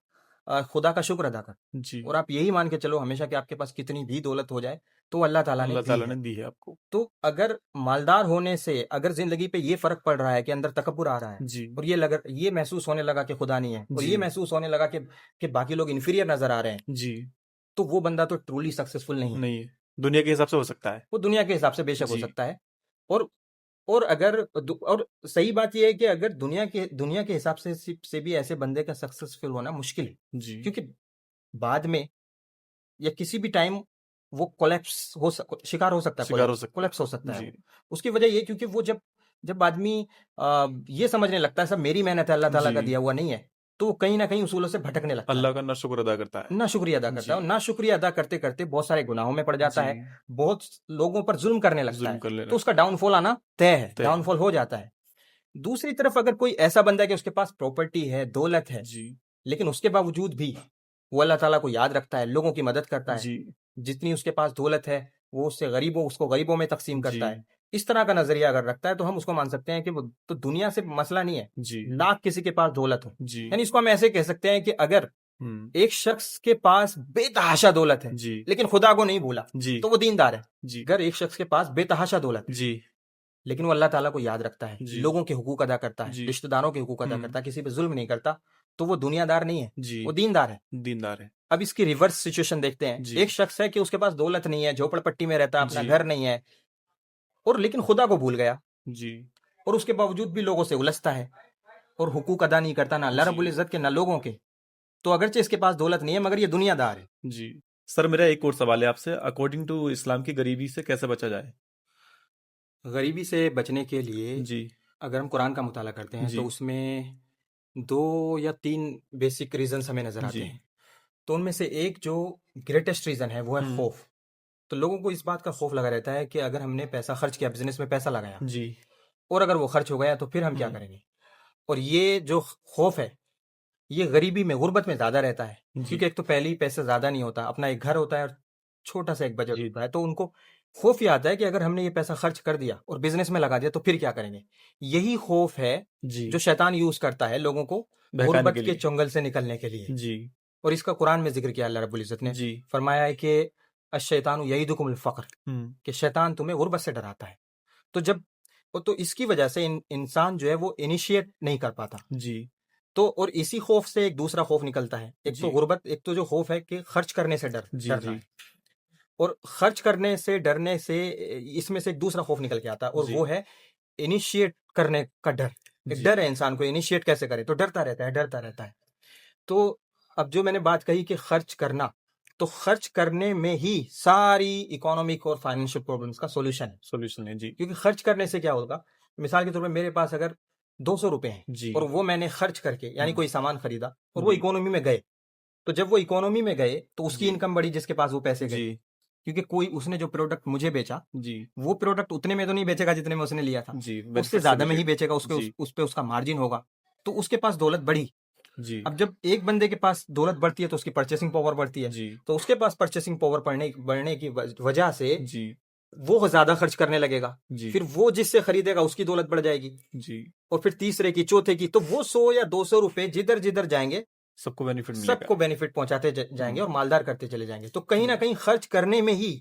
खुदा का शुक्र अदा कर, जी और आप यही मान के चलो हमेशा कि आपके पास कितनी भी दौलत हो जाए तो अल्लाह ताला ने अल्लाह दी ताला है। ने दी है आपको। तो अगर मालदार होने से अगर जिंदगी पे ये फर्क पड़ रहा है कि अंदर तकब्बुर आ रहा है, जी और ये महसूस होने लगा कि खुदा नहीं है, और जी ये महसूस होने लगा कि बाकी लोग इन्फीरियर नजर आ रहे हैं, जी तो वो बंदा तो ट्रूली सक्सेसफुल नहीं है। नहीं है, दुनिया के हिसाब से हो सकता है। वो दुनिया के हिसाब से बेशक हो जी सकता है। और और सही बात यह है कि अगर दुनिया के हिसाब से भी ऐसे बंदे का सक्सेसफुल होना मुश्किल है, जी क्योंकि बाद में या किसी भी टाइम वो कोलैप्स शिकार हो सकता है, शिकार हो सकता कोलैप्स हो है। सकता है जी वो। उसकी वजह ये, क्योंकि वो जब जब आदमी ये समझने लगता है सब मेरी मेहनत है, अल्लाह ताला जी का दिया हुआ नहीं है, तो वो कहीं ना कहीं उसूलों से भटकने लगता है, अल्लाह का ना शुक्र अदा करता है। ना शुक्रिया अदा करता जी है, और ना शुक्रिया अदा करते करते बहुत सारे गुनाहों में पड़ जाता जी है, बहुत लोगों पर जुल्म करने लगता जुल्म है, कर ले तो रहा उसका डाउनफॉल आना तय है, तय है। डाउनफॉल हो जाता है। दूसरी तरफ अगर कोई ऐसा बंदा है कि उसके पास प्रॉपर्टी है, दौलत है, जी लेकिन उसके बावजूद भी वो अल्लाह ताला को याद रखता है, लोगों की मदद करता है, जी जितनी उसके पास दौलत है वो उसको गरीबों में तकसीम जी करता है, इस तरह का नजरिया अगर रखता है तो हम उसको मान सकते हैं कि वो तो दुनिया से मसला नहीं है, जी लाख किसी के पास दौलत हो। जी यानी इसको हम ऐसे कह सकते हैं कि अगर एक शख्स के पास बेतहाशा दौलत है जी लेकिन खुदा को नहीं भूला, जी तो वो दीनदार है। जी अगर एक शख्स के पास बेतहाशा दौलत है जी लेकिन वो अल्लाह ताला को याद रखता है, जी लोगों के हुकूक अदा करता है, जी रिश्तेदारों के हुकूक अदा करता है, किसी पे जुल्म नहीं करता, तो वो दुनियादार नहीं है, जी वो दीनदार है। दीनदार है। अब इसकी रिवर्स सिचुएशन देखते हैं। जी। एक शख्स है कि उसके पास दौलत नहीं है, झोपड़पट्टी में रहता है, अपना जी। घर नहीं है, और लेकिन खुदा को भूल गया, जी। और उसके बावजूद भी लोगों से उलझता है और हुकूक अदा नहीं करता, ना अल्लाह जी। रब्बुल इज्जत के ना लोगों के। तो अगरचे इसके पास दौलत नहीं है मगर ये दुनियादार है। जी सर, मेरा एक और सवाल है आपसे, अकॉर्डिंग टू इस्लाम की गरीबी से कैसे बचा जाए? गरीबी से बचने के लिए जी। अगर हम कुरान का मुताला करते हैं जी। तो उसमें 2 या 3 बेसिक रीजंस हमें नजर आते जी। हैं। तो उनमें से एक जो ग्रेटेस्ट रीजन है वो है खौफ। तो लोगों को इस बात का खौफ लगा रहता है कि अगर हमने पैसा खर्च किया, बिजनेस में पैसा लगाया, जी। और अगर वो खर्च हो गया तो फिर हम क्या करेंगे। और ये जो खौफ है ये गरीबी में, गुर्बत में ज्यादा रहता है, जी। क्योंकि एक तो पहले ही पैसा ज्यादा नहीं होता, अपना एक घर होता है और छोटा सा एक बजट जी। होता है, तो उनको खौफ ये आता है कि अगर हमने ये पैसा खर्च कर दिया और बिजनेस में लगा दिया तो फिर क्या करेंगे। यही खौफ है जी। जो शैतान यूज करता है लोगों को बहकाने गुर्बत के के लिए। चंगल से निकलने के लिए। जी। और इसका कुरान में जिक्र किया अल्लाह रब्बुल इज्जत ने। जी। फरमाया है कि अश-शैतानु यईदुकुमुल फ़क्र, कि शैतान तुम्हें गुर्बत से डराता है। तो जब तो इसकी वजह से इंसान जो है वो इनिशिएट नहीं कर पाता। जी। तो और इसी खौफ से एक दूसरा खौफ निकलता है, एक तो जी। गुर्बत, एक तो जो खौफ है कि खर्च करने से जी। डरना जी। है। और खर्च करने से डरने से इसमें से एक दूसरा खौफ निकल के आता है, और जी। वो है इनिशिएट करने का डर। एक जी। डर है इंसान को, इनिशिएट कैसे करे, तो डरता रहता है, डरता रहता है। तो अब जो मैंने बात कही कि खर्च करना, तो खर्च करने में ही सारी इकोनॉमिक और फाइनेंशियल प्रॉब्लम्स का सॉल्यूशन है। जी। क्योंकि खर्च करने से क्या होगा, मिसाल के तौर पर मेरे पास अगर 200 रुपए हैं जी। और वो मैंने खर्च करके यानी कोई सामान खरीदा और वो जी। इकोनॉमी में गए, तो जब वो इकोनॉमी में गए तो उसकी जी। इनकम बढ़ी जिसके पास वो पैसे गए। जी। क्योंकि कोई उसने जो प्रोडक्ट मुझे बेचा, जी। वो प्रोडक्ट उतने में तो नहीं बेचेगा जितने में उसने लिया था, जी। उससे बेनिफिट से ज्यादा में ही रिलेटेड। बेचेगा, उसके जी। उस पे उसका मार्जिन होगा, तो उसके पास दौलत बढ़ी। जी। अब जब एक बंदे के पास दौलत बढ़ती है तो उसकी परचेसिंग पावर बढ़ती है, जी। तो उसके पास परचेसिंग पावर बढ़ने की वजह से जी। वो ज्यादा खर्च करने लगेगा। जी। फिर वो जिससे खरीदेगा उसकी दौलत बढ़ जाएगी, जी। और फिर तीसरे की, चौथे की, तो वो 100 या 200 रुपए जिधर जिधर जाएंगे सबको बेनिफिट मिलेगा। सबको बेनिफिट पहुंचाते जाएंगे और मालदार करते चले जाएंगे। तो कहीं ना कहीं खर्च करने में ही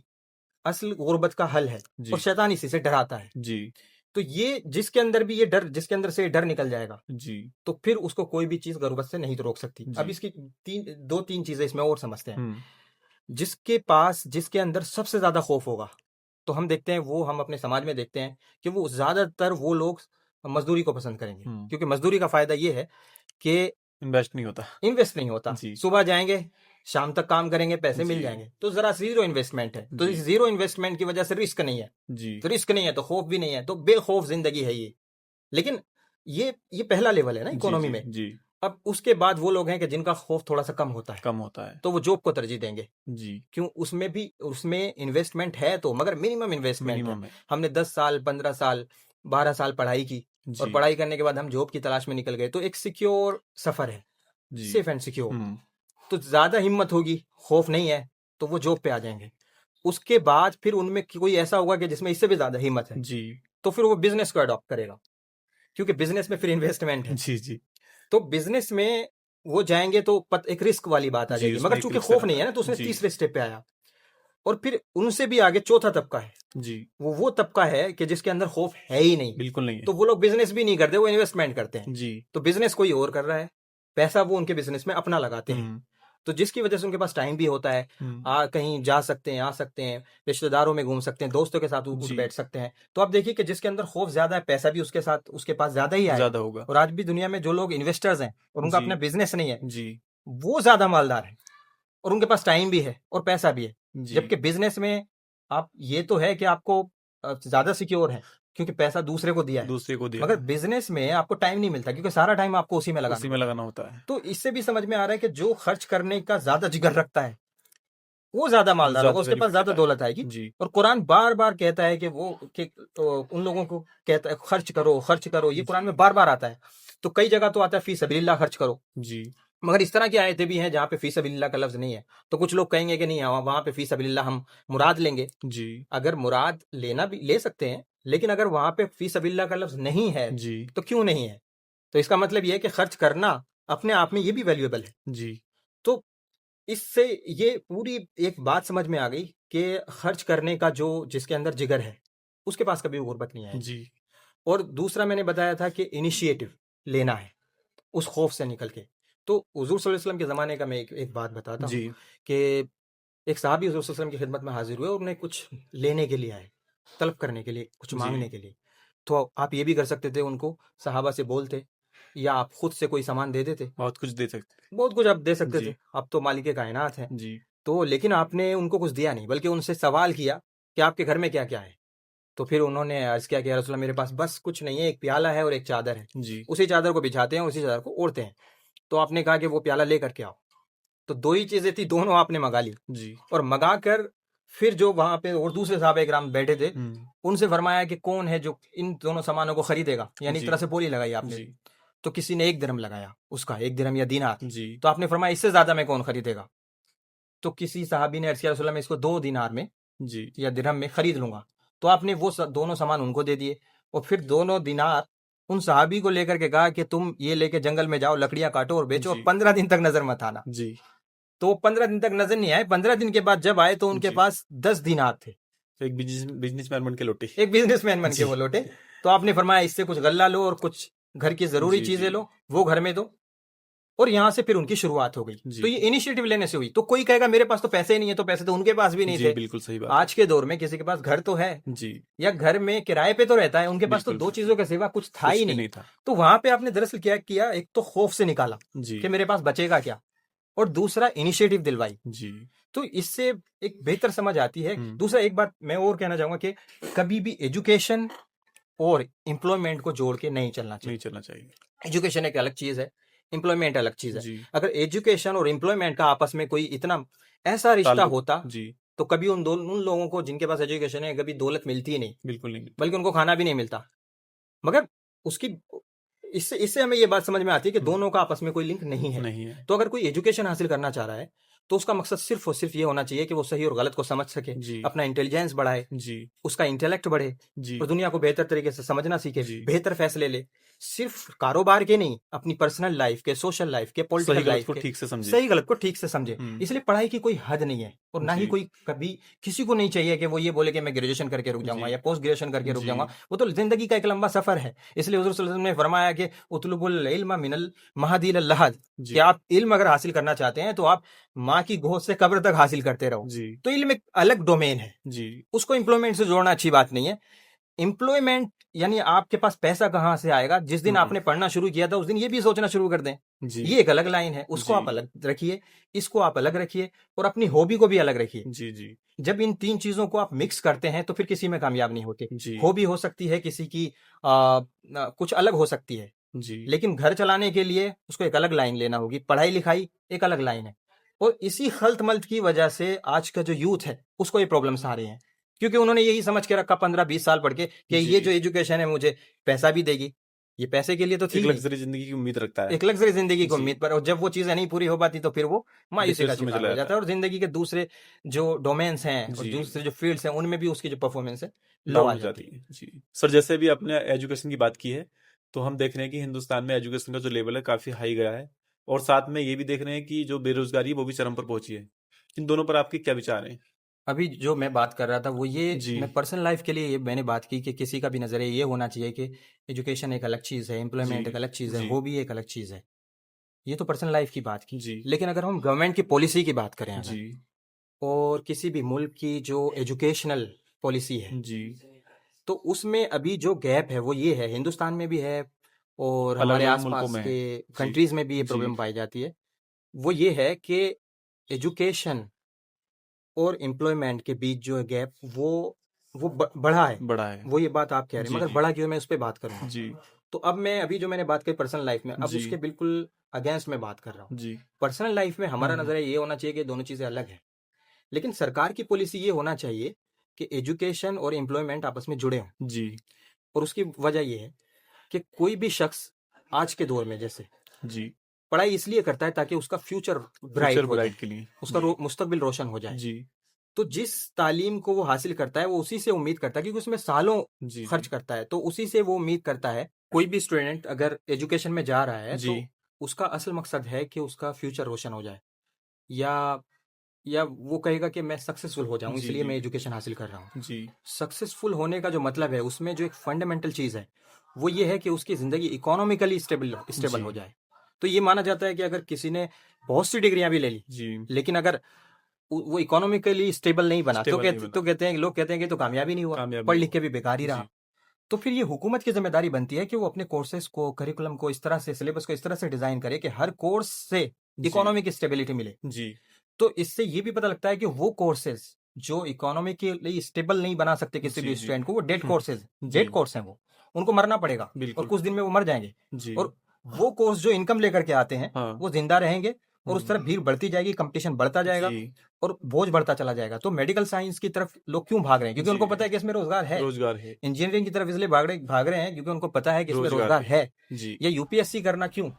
असल गुर्बत का हल है, जी। और शैतान इसी से डराता है। जी। तो ये जिसके अंदर भी ये डर, जिसके अंदर से ये डर निकल जाएगा, जी। तो फिर उसको कोई भी चीज गुर्बत से नहीं तो रोक सकती। जी। अब इसकी 2-3 चीजें इसमें और समझते हैं। हम्म। जिसके अंदर सबसे ज्यादा खौफ होगा, तो हम देखते हैं, वो हम अपने समाज में देखते हैं कि वो ज्यादातर वो लोग मजदूरी को पसंद करेंगे, क्योंकि मजदूरी का फायदा ये है कि इन्वेस्ट नहीं होता। इन्वेस्ट नहीं होता। जी। सुबह जाएंगे, शाम तक काम करेंगे, पैसे मिल जी। जाएंगे, तो जरा जीरो इन्वेस्टमेंट है। तो जी। इस जीरो इन्वेस्टमेंट की वजह से रिस्क नहीं है, जी। तो रिस्क नहीं है तो खौफ भी नहीं है, तो बेखौफ जिंदगी है ये। लेकिन ये पहला लेवल है ना जी। इकोनॉमी जी। में। जी। अब उसके बाद वो लोग हैं कि जिनका खौफ थोड़ा सा कम होता है, कम होता है। तो वो जॉब को तरजीह देंगे। जी। क्यों, उसमें इन्वेस्टमेंट है तो, मगर मिनिमम इन्वेस्टमेंट है। मिनिमम है। हमने 10 साल, 15 साल, 12 साल पढ़ाई की, और जी। पढ़ाई करने के बाद हम जॉब की तलाश में निकल गए, तो एक सिक्योर सफर है, जी। Safe and secure. हम्म। तो ज्यादा हिम्मत होगी, खौफ नहीं है, तो वो जॉब पे आ जाएंगे। उसके बाद फिर उनमें कोई ऐसा होगा कि जिसमें इससे भी ज्यादा हिम्मत है, जी। तो फिर वो बिजनेस को अडॉप्ट करेगा, क्योंकि बिजनेस में फिर इन्वेस्टमेंट है। जी। जी। तो बिजनेस में वो जाएंगे तो एक रिस्क वाली बात आ जी, जाएगी, उसमें मगर एक चूंकि रिस्क खौफ रहता नहीं है ना, है। तो उसने जी। तीसरे स्टेप पे आया। और फिर उनसे भी आगे चौथा तबका है, जी। वो तबका है कि जिसके अंदर खौफ है ही नहीं, बिल्कुल नहीं है। तो वो लोग बिजनेस भी नहीं करते, वो इन्वेस्टमेंट करते हैं। जी। तो बिजनेस कोई और कर रहा है, पैसा वो उनके बिजनेस में अपना लगाते हैं, हम्म। तो जिसकी वजह से उनके पास टाइम भी होता है, कहीं जा सकते हैं, आ सकते हैं, रिश्तेदारों में घूम सकते हैं, दोस्तों के साथ उठ जी। बैठ सकते हैं। तो आप देखिए कि जिसके अंदर खौफ ज्यादा है, पैसा भी उसके पास ज्यादा ही आएगा। ज्यादा होगा। और आज भी दुनिया में जो लोग इन्वेस्टर्स हैं और उनका जी। अपना बिजनेस नहीं है, जी। वो ज्यादा मालदार है, और उनके पास टाइम भी है और पैसा भी है। जी। जबकि बिजनेस में आप ये तो है कि आपको ज्यादा सिक्योर है, क्योंकि पैसा दूसरे को दिया है, दूसरे को दिया मगर है। बिजनेस में आपको टाइम नहीं मिलता, क्योंकि सारा टाइम आपको उसी में लगाना उसी में लगाना होता है। तो इससे भी समझ में आ रहा है कि जो खर्च करने का ज्यादा जिगर रखता है वो ज्यादा मालदार होगा, उसके पास ज्यादा दौलत आएगी। जी। और कुरान बार बार कहता है कि उन लोगों को कहता है खर्च करो, खर्च करो, ये कुरान में बार बार आता है। तो कई जगह तो आता है फी सबीलिल्लाह खर्च करो, जी। मगर इस तरह की आयतें भी हैं जहाँ पे फी सबीलिल्लाह का लफ्ज नहीं है। तो कुछ लोग कहेंगे कि नहीं, वहां पे फी सबीलिल्लाह हम मुराद लेंगे। जी। अगर मुराद लेना भी ले सकते हैं, लेकिन अगर वहां पे फी सबीलिल्लाह का लफ्ज नहीं है जी। तो क्यों नहीं है? तो इसका मतलब यह है कि खर्च करना अपने आप में ये भी वैल्यूएबल है। जी। तो इससे ये पूरी एक बात समझ में आ गई कि खर्च करने का जिसके अंदर जिगर है उसके पास कभी गुर्बत नहीं आएगी। जी। और दूसरा मैंने बताया था कि इनिशिएटिव लेना है उस खौफ से निकल के। तो हुजूर सल्लल्लाहु अलैहि वसल्लम के ज़माने का मैं एक बात बताता हूँ जी कि एक साहबी हुजूर सल्लल्लाहु अलैहि वसल्लम की खिदमत में हाजिर हुए और उन्हें कुछ लेने के लिए आए, तलब करने के लिए, कुछ जी मांगने के लिए। तो आप ये भी कर सकते थे, उनको सहाबा से बोलते या आप खुद से कोई सामान दे देते, बहुत कुछ दे सकते बहुत कुछ आप दे सकते थे, जी आप तो मालिक कायनात हैं। जी तो लेकिन आपने उनको कुछ दिया नहीं, बल्कि उनसे सवाल किया कि आपके घर में क्या क्या है। तो फिर उन्होंने अर्ज किया कि या रसूलल्लाह मेरे पास बस कुछ नहीं है, एक प्याला है और एक चादर है, जी उसी चादर को बिछाते हैं, उसी चादर को ओढ़ते हैं। तो आपने कहा कि वो प्याला लेकर के आओ। तो दो ही चीजें थी, दोनों आपने मंगा ली जी और मंगा कर फिर जो वहां पे और दूसरे साहब इकराम बैठे थे, हम्म उनसे फरमाया कि कौन है जो इन दोनों सामानों को खरीदेगा, यानी एक जी तरह से बोली लगाई आपने। जी तो किसी ने 1 दिरहम लगाया, उसका 1 दिरहम या दीनार। जी तो आपने फरमाया इससे ज्यादा में कौन खरीदेगा। तो किसी साहबी ने अर्ज किया रसूलल्लाह मैं इसको 2 दीनार में जी या दिरहम में खरीद लूंगा। तो आपने वो दोनों सामान उनको दे दिए और फिर दोनों दिनार उन साहबी को लेकर के कहा कि तुम ये लेके जंगल में जाओ, लकड़ियां काटो और बेचो, और जी 15 दिन तक नजर मत आना। जी तो वो 15 दिन तक नजर नहीं आए। 15 दिन के बाद जब आए तो उनके जी पास 10 दीनार थे। तो एक बिजनेसमैन बन के लौटे एक बिजनेसमैन बन के जी वो लौटे। तो आपने फरमाया इससे कुछ गल्ला लो और कुछ घर की जरूरी जी चीजें जी लो, वो घर में दो। और यहाँ से फिर उनकी शुरुआत हो गई। जी तो ये इनिशिएटिव लेने से हुई। तो कोई कहेगा मेरे पास तो पैसे ही नहीं है, तो पैसे तो उनके पास भी नहीं जी थे। बिल्कुल सही बात है आज के दौर में किसी के पास घर तो है जी या घर में किराए पे तो रहता है, उनके पास तो बिल्कुल 2 चीजों के सिवा कुछ था कुछ ही भी नहीं। नहीं था तो वहां पे आपने दरअसल क्या किया, एक तो खौफ से निकाला जी कि मेरे पास बचेगा क्या, और दूसरा इनिशिएटिव दिलवाई। जी तो इससे एक बेहतर समझ आती है। हम्म दूसरा एक बात मैं और कहना चाहूंगा कि कभी भी एजुकेशन और एम्प्लॉयमेंट को जोड़ के नहीं चलना चाहिए। नहीं चलना चाहिए एजुकेशन एक अलग चीज है, एम्प्लॉयमेंट अलग चीज है। जी अगर एजुकेशन और एम्प्लॉयमेंट का आपस में कोई इतना ऐसा रिश्ता ताल्लुक होता, जी तो कभी उन लोगों को जिनके पास एजुकेशन है कभी दौलत मिलती ही नहीं, बिल्कुल नहीं बल्कि उनको खाना भी नहीं मिलता। मगर उसकी इससे इससे हमें ये बात समझ में आती है कि दोनों का आपस में कोई लिंक नहीं है। नहीं है तो अगर कोई एजुकेशन हासिल करना चाह रहा है तो उसका मकसद सिर्फ और सिर्फ ये होना चाहिए कि वो सही और गलत को समझ सके, जी अपना इंटेलिजेंस बढ़ाए, जी उसका इंटेलेक्ट बढ़े जी और दुनिया को बेहतर तरीके से समझना सीखे, जी बेहतर फैसले ले। सिर्फ कारोबार के नहीं, अपनी पर्सनल लाइफ के, सोशल लाइफ के, सही पॉलिटिकल गलत लाइफ को के, ठीक से समझे सही गलत को ठीक से समझे। हम्म इसलिए पढ़ाई की कोई हद नहीं है और ना ही जी कोई कभी किसी को नहीं चाहिए कि वो ये बोले कि मैं ग्रेजुएशन करके रुक जाऊंगा जी या पोस्ट ग्रेजुएशन करके रुक जी जाऊंगा। वो तो जिंदगी का एक लंबा सफर है। इसलिए हुजूर सल्लल्लाहु अलैहि वसल्लम ने फरमाया कि उतलुबुल इल्म मिनल महदी इलल लहद, कि जी आप इल्म अगर हासिल करना चाहते हैं तो आप माँ की गोद से कब्र तक हासिल करते रहो। जी तो इल्म एक अलग डोमेन है, जी उसको एम्प्लॉयमेंट से जोड़ना अच्छी बात नहीं है। एम्प्लॉयमेंट यानी आपके पास पैसा कहाँ से आएगा, जिस दिन आपने पढ़ना शुरू किया था उस दिन ये भी सोचना शुरू कर दें। जी ये एक अलग लाइन है, उसको जी आप अलग रखिए, इसको आप अलग रखिए और अपनी हॉबी को भी अलग रखिए। जी जी जब इन 3 चीजों को आप मिक्स करते हैं तो फिर किसी में कामयाब नहीं होते। जी हॉबी हो सकती है किसी की कुछ अलग हो सकती है, जी लेकिन घर चलाने के लिए उसको एक अलग लाइन लेना होगी, पढ़ाई लिखाई एक अलग लाइन है। और इसी खल्त मल्त की वजह से आज का जो यूथ है उसको ये प्रॉब्लम्स आ रही हैं, क्योंकि उन्होंने यही समझ के रखा 15-20 साल पढ़ के कि ये जी जो एजुकेशन है मुझे पैसा भी देगी। ये पैसे के लिए तो थी एक नहीं, लग्जरी जिंदगी की उम्मीद रखता है एक लग्जरी जिंदगी को जी उम्मीद पर, और जब वो चीजें नहीं पूरी हो पाती तो फिर वो मायूसी का डिप्रेशन में शिकार चला हो जाता जाता है और जिंदगी के दूसरे जो डोमेन्स हैं और जी दूसरे जो फील्ड्स हैं उनमें भी उसकी जो परफॉर्मेंस है लो डाउन आ हो जाती जाती है। है जी सर जैसे भी आपने एजुकेशन की बात की है तो हम देख रहे हैं कि हिंदुस्तान में एजुकेशन का जो लेवल है काफी हाई गया है और साथ में ये भी देख रहे हैं कि जो बेरोजगारी है वो भी चरम पर पहुंची है इन दोनों पर आपके क्या विचार हैं अभी जो मैं बात कर रहा था वो ये, जी मैं पर्सनल लाइफ के लिए ये मैंने बात की कि किसी का भी नजरिया ये होना चाहिए कि एजुकेशन एक अलग चीज़ है, एम्प्लॉयमेंट जी एक अलग चीज़ है, जी हॉबी एक अलग चीज़ है। ये तो पर्सनल लाइफ की बात की। जी लेकिन अगर हम गवर्नमेंट की पॉलिसी की बात करें अगर, जी और किसी भी मुल्क की जो एजुकेशनल पॉलिसी है, जी तो उसमें अभी जो गैप है वो ये है, हिंदुस्तान में भी है और अलग हमारे अलग मुल्कों आसपास में है के जी कंट्रीज में भी ये जी प्रॉब्लम पाई जाती है। वो ये है कि एजुकेशन और एम्प्लॉयमेंट के बीच जो गैप वो बढ़ा है। बड़ा है वो ये बात आप कह रहे हैं, जी मगर जी बढ़ा क्यों, मैं उस पर बात करूंगा। जी तो अब मैं अभी जो मैंने बात करी पर्सनल लाइफ में, अब जी उसके बिल्कुल अगेंस्ट में बात कर रहा हूँ। जी पर्सनल लाइफ में हमारा हम्म नजरिया ये होना चाहिए कि दोनों चीजें अलग है, लेकिन सरकार की पॉलिसी ये होना चाहिए कि एजुकेशन और एम्प्लॉयमेंट आपस में जुड़े हों। जी और उसकी वजह ये है कि कोई भी शख्स आज के दौर में जैसे जी पढ़ाई इसलिए करता है ताकि उसका फ्यूचर ब्राइट फ्यूचर हो जाए, ब्राइट के लिए उसका जी मुस्तकबिल रोशन हो जाए। जी तो जिस तालीम को वो हासिल करता है वो उसी से उम्मीद करता है, क्योंकि उसमें सालों जी खर्च जी करता है, तो उसी से वो उम्मीद करता है। कोई भी स्टूडेंट अगर एजुकेशन में जा रहा है जी तो उसका असल मकसद है कि उसका फ्यूचर रोशन हो जाए, या या वो कहेगा कि मैं सक्सेसफुल हो जाऊं जी इसलिए जी मैं एजुकेशन हासिल कर रहा हूँ। जी सक्सेसफुल होने का जो मतलब है उसमें जो एक फंडामेंटल चीज़ है वो ये है कि उसकी ज़िंदगी इकोनॉमिकली स्टेबल जी हो जाए। तो ये माना जाता है कि अगर किसी ने बहुत सी डिग्रियां भी ले ली, जी, लेकिन अगर वो इकोनॉमिकली स्टेबल नहीं बना, स्टेबल नहीं बना, तो कहते हैं, लोग कहते हैं कि तो कामयाबी नहीं हुआ, कामयाब पढ़ नहीं लिख के हुआ। भी बेकार ही रहा। जी, तो फिर ये हुकूमत की जिम्मेदारी बनती है कि वो अपने कोर्सेज को, करिकुलम को इस तरह से, सिलेबस को इस तरह से डिजाइन करे कि हर कोर्स से जी, इकोनॉमिक स्टेबिलिटी मिले। जी, तो इससे ये भी पता लगता है कि वो कोर्सेज जो इकोनॉमिकली स्टेबल नहीं बना सकते किसी जी, भी जी, स्टूडेंट को, वो डेड कोर्सेज, जी, डेड कोर्स हैं वो, उनको मरना पड़ेगा और बिल्कुल, कुछ दिन में वो मर जाएंगे। जी, और वो कोर्स जो इनकम लेकर के आते हैं हाँ, वो जिंदा रहेंगे और उस तरफ भीड़ बढ़ती जाएगी, कंपटीशन बढ़ता जाएगा जी, और बोझ बढ़ता चला जाएगा। तो मेडिकल साइंस की तरफ लोग क्यों भाग रहे हैं? क्योंकि जी, उनको पता है कि इसमें रोजगार है। रोजगार है, इंजीनियरिंग की तरफ इसलिए भाग रहे हैं क्योंकि उनको पता है कि इसमें रोजगार रोजगार है। जी, या यूपीएससी करना क्यों?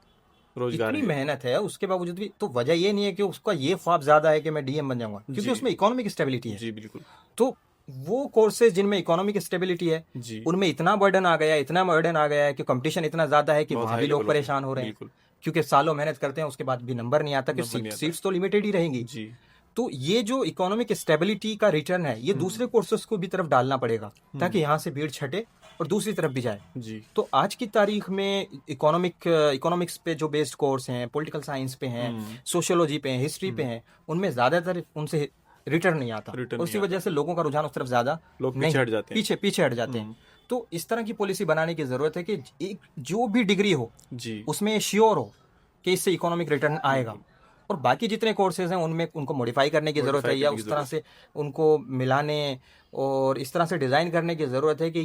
रोजगार इतनी है, मेहनत है उसके बावजूद भी, तो वजह ये नहीं है कि उसका ये ख्वाब ज्यादा है कि मैं डीएम बन जाऊंगा, क्योंकि जी, उसमें इकोनॉमिक स्टेबिलिटी है। जी, बिल्कुल, तो वो कोर्सेज जिनमें इकोनॉमिक स्टेबिलिटी है, जी, उनमें इतना बर्डन आ गया, इतना बर्डन आ गया है कि कंपटीशन इतना ज्यादा है कि बहुत वहां हाई भी लोग लेवल हो गया, परेशान हो रहे हैं, बिल्कुल, क्योंकि सालों मेहनत करते हैं उसके बाद भी नंबर नहीं आता, कि नंबर नहीं आता, सीट्स तो लिमिटेड ही रहेंगी। जी, तो ये जो इकोनॉमिक स्टेबिलिटी का रिटर्न है, ये दूसरे कोर्सेज को भी तरफ डालना पड़ेगा, ताकि यहाँ से भीड़ छटे और दूसरी तरफ भी जाए। जी, तो आज की तारीख में इकोनॉमिक्स पे जो बेस्ड कोर्स हैं, पॉलिटिकल साइंस पे हैं, सोशियोलॉजी पे हैं, हिस्ट्री पे हैं, उनमें ज्यादातर उनसे रिटर्न नहीं आता रिटर्न और नहीं उसी वजह से लोगों का रुझान उस तरफ ज्यादा लोग नहीं, पीछे हट जाते हैं, पीछे हट जाते हैं। तो इस तरह की पॉलिसी बनाने की जरूरत है कि एक जो भी डिग्री हो जी, उसमें श्योर हो कि इससे इकोनॉमिक रिटर्न आएगा, और बाकी जितने कोर्सेज हैं उनमें उनको मॉडिफाई करने की जरूरत है, मॉडिफाई या करने की उस तरह जरूरत से उनको मिलाने और इस तरह से डिजाइन करने की जरूरत है कि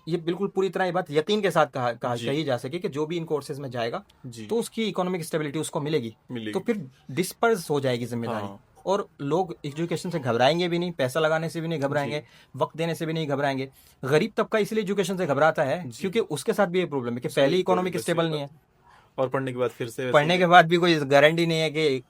ये बिल्कुल पूरी तरह ये बात यकीन के साथ जी, कही जा सके कि जो भी इन कोर्सेज में जाएगा जी, तो उसकी इकोनॉमिक स्टेबिलिटी उसको मिलेगी। तो मिलेगी, फिर डिस्पर्स हो जाएगी जिम्मेदारी, हाँ, और लोग एजुकेशन से घबराएंगे भी नहीं, पैसा लगाने से भी नहीं घबराएंगे, वक्त देने से भी नहीं घबराएंगे। गरीब तबका इसलिए एजुकेशन से घबराता है जी, क्योंकि उसके साथ भी ये प्रॉब्लम है कि पहले इकोनॉमिक वैसे स्टेबल नहीं है, और पढ़ने के बाद फिर से वैसे पढ़ने के बाद भी कोई गारंटी नहीं है कि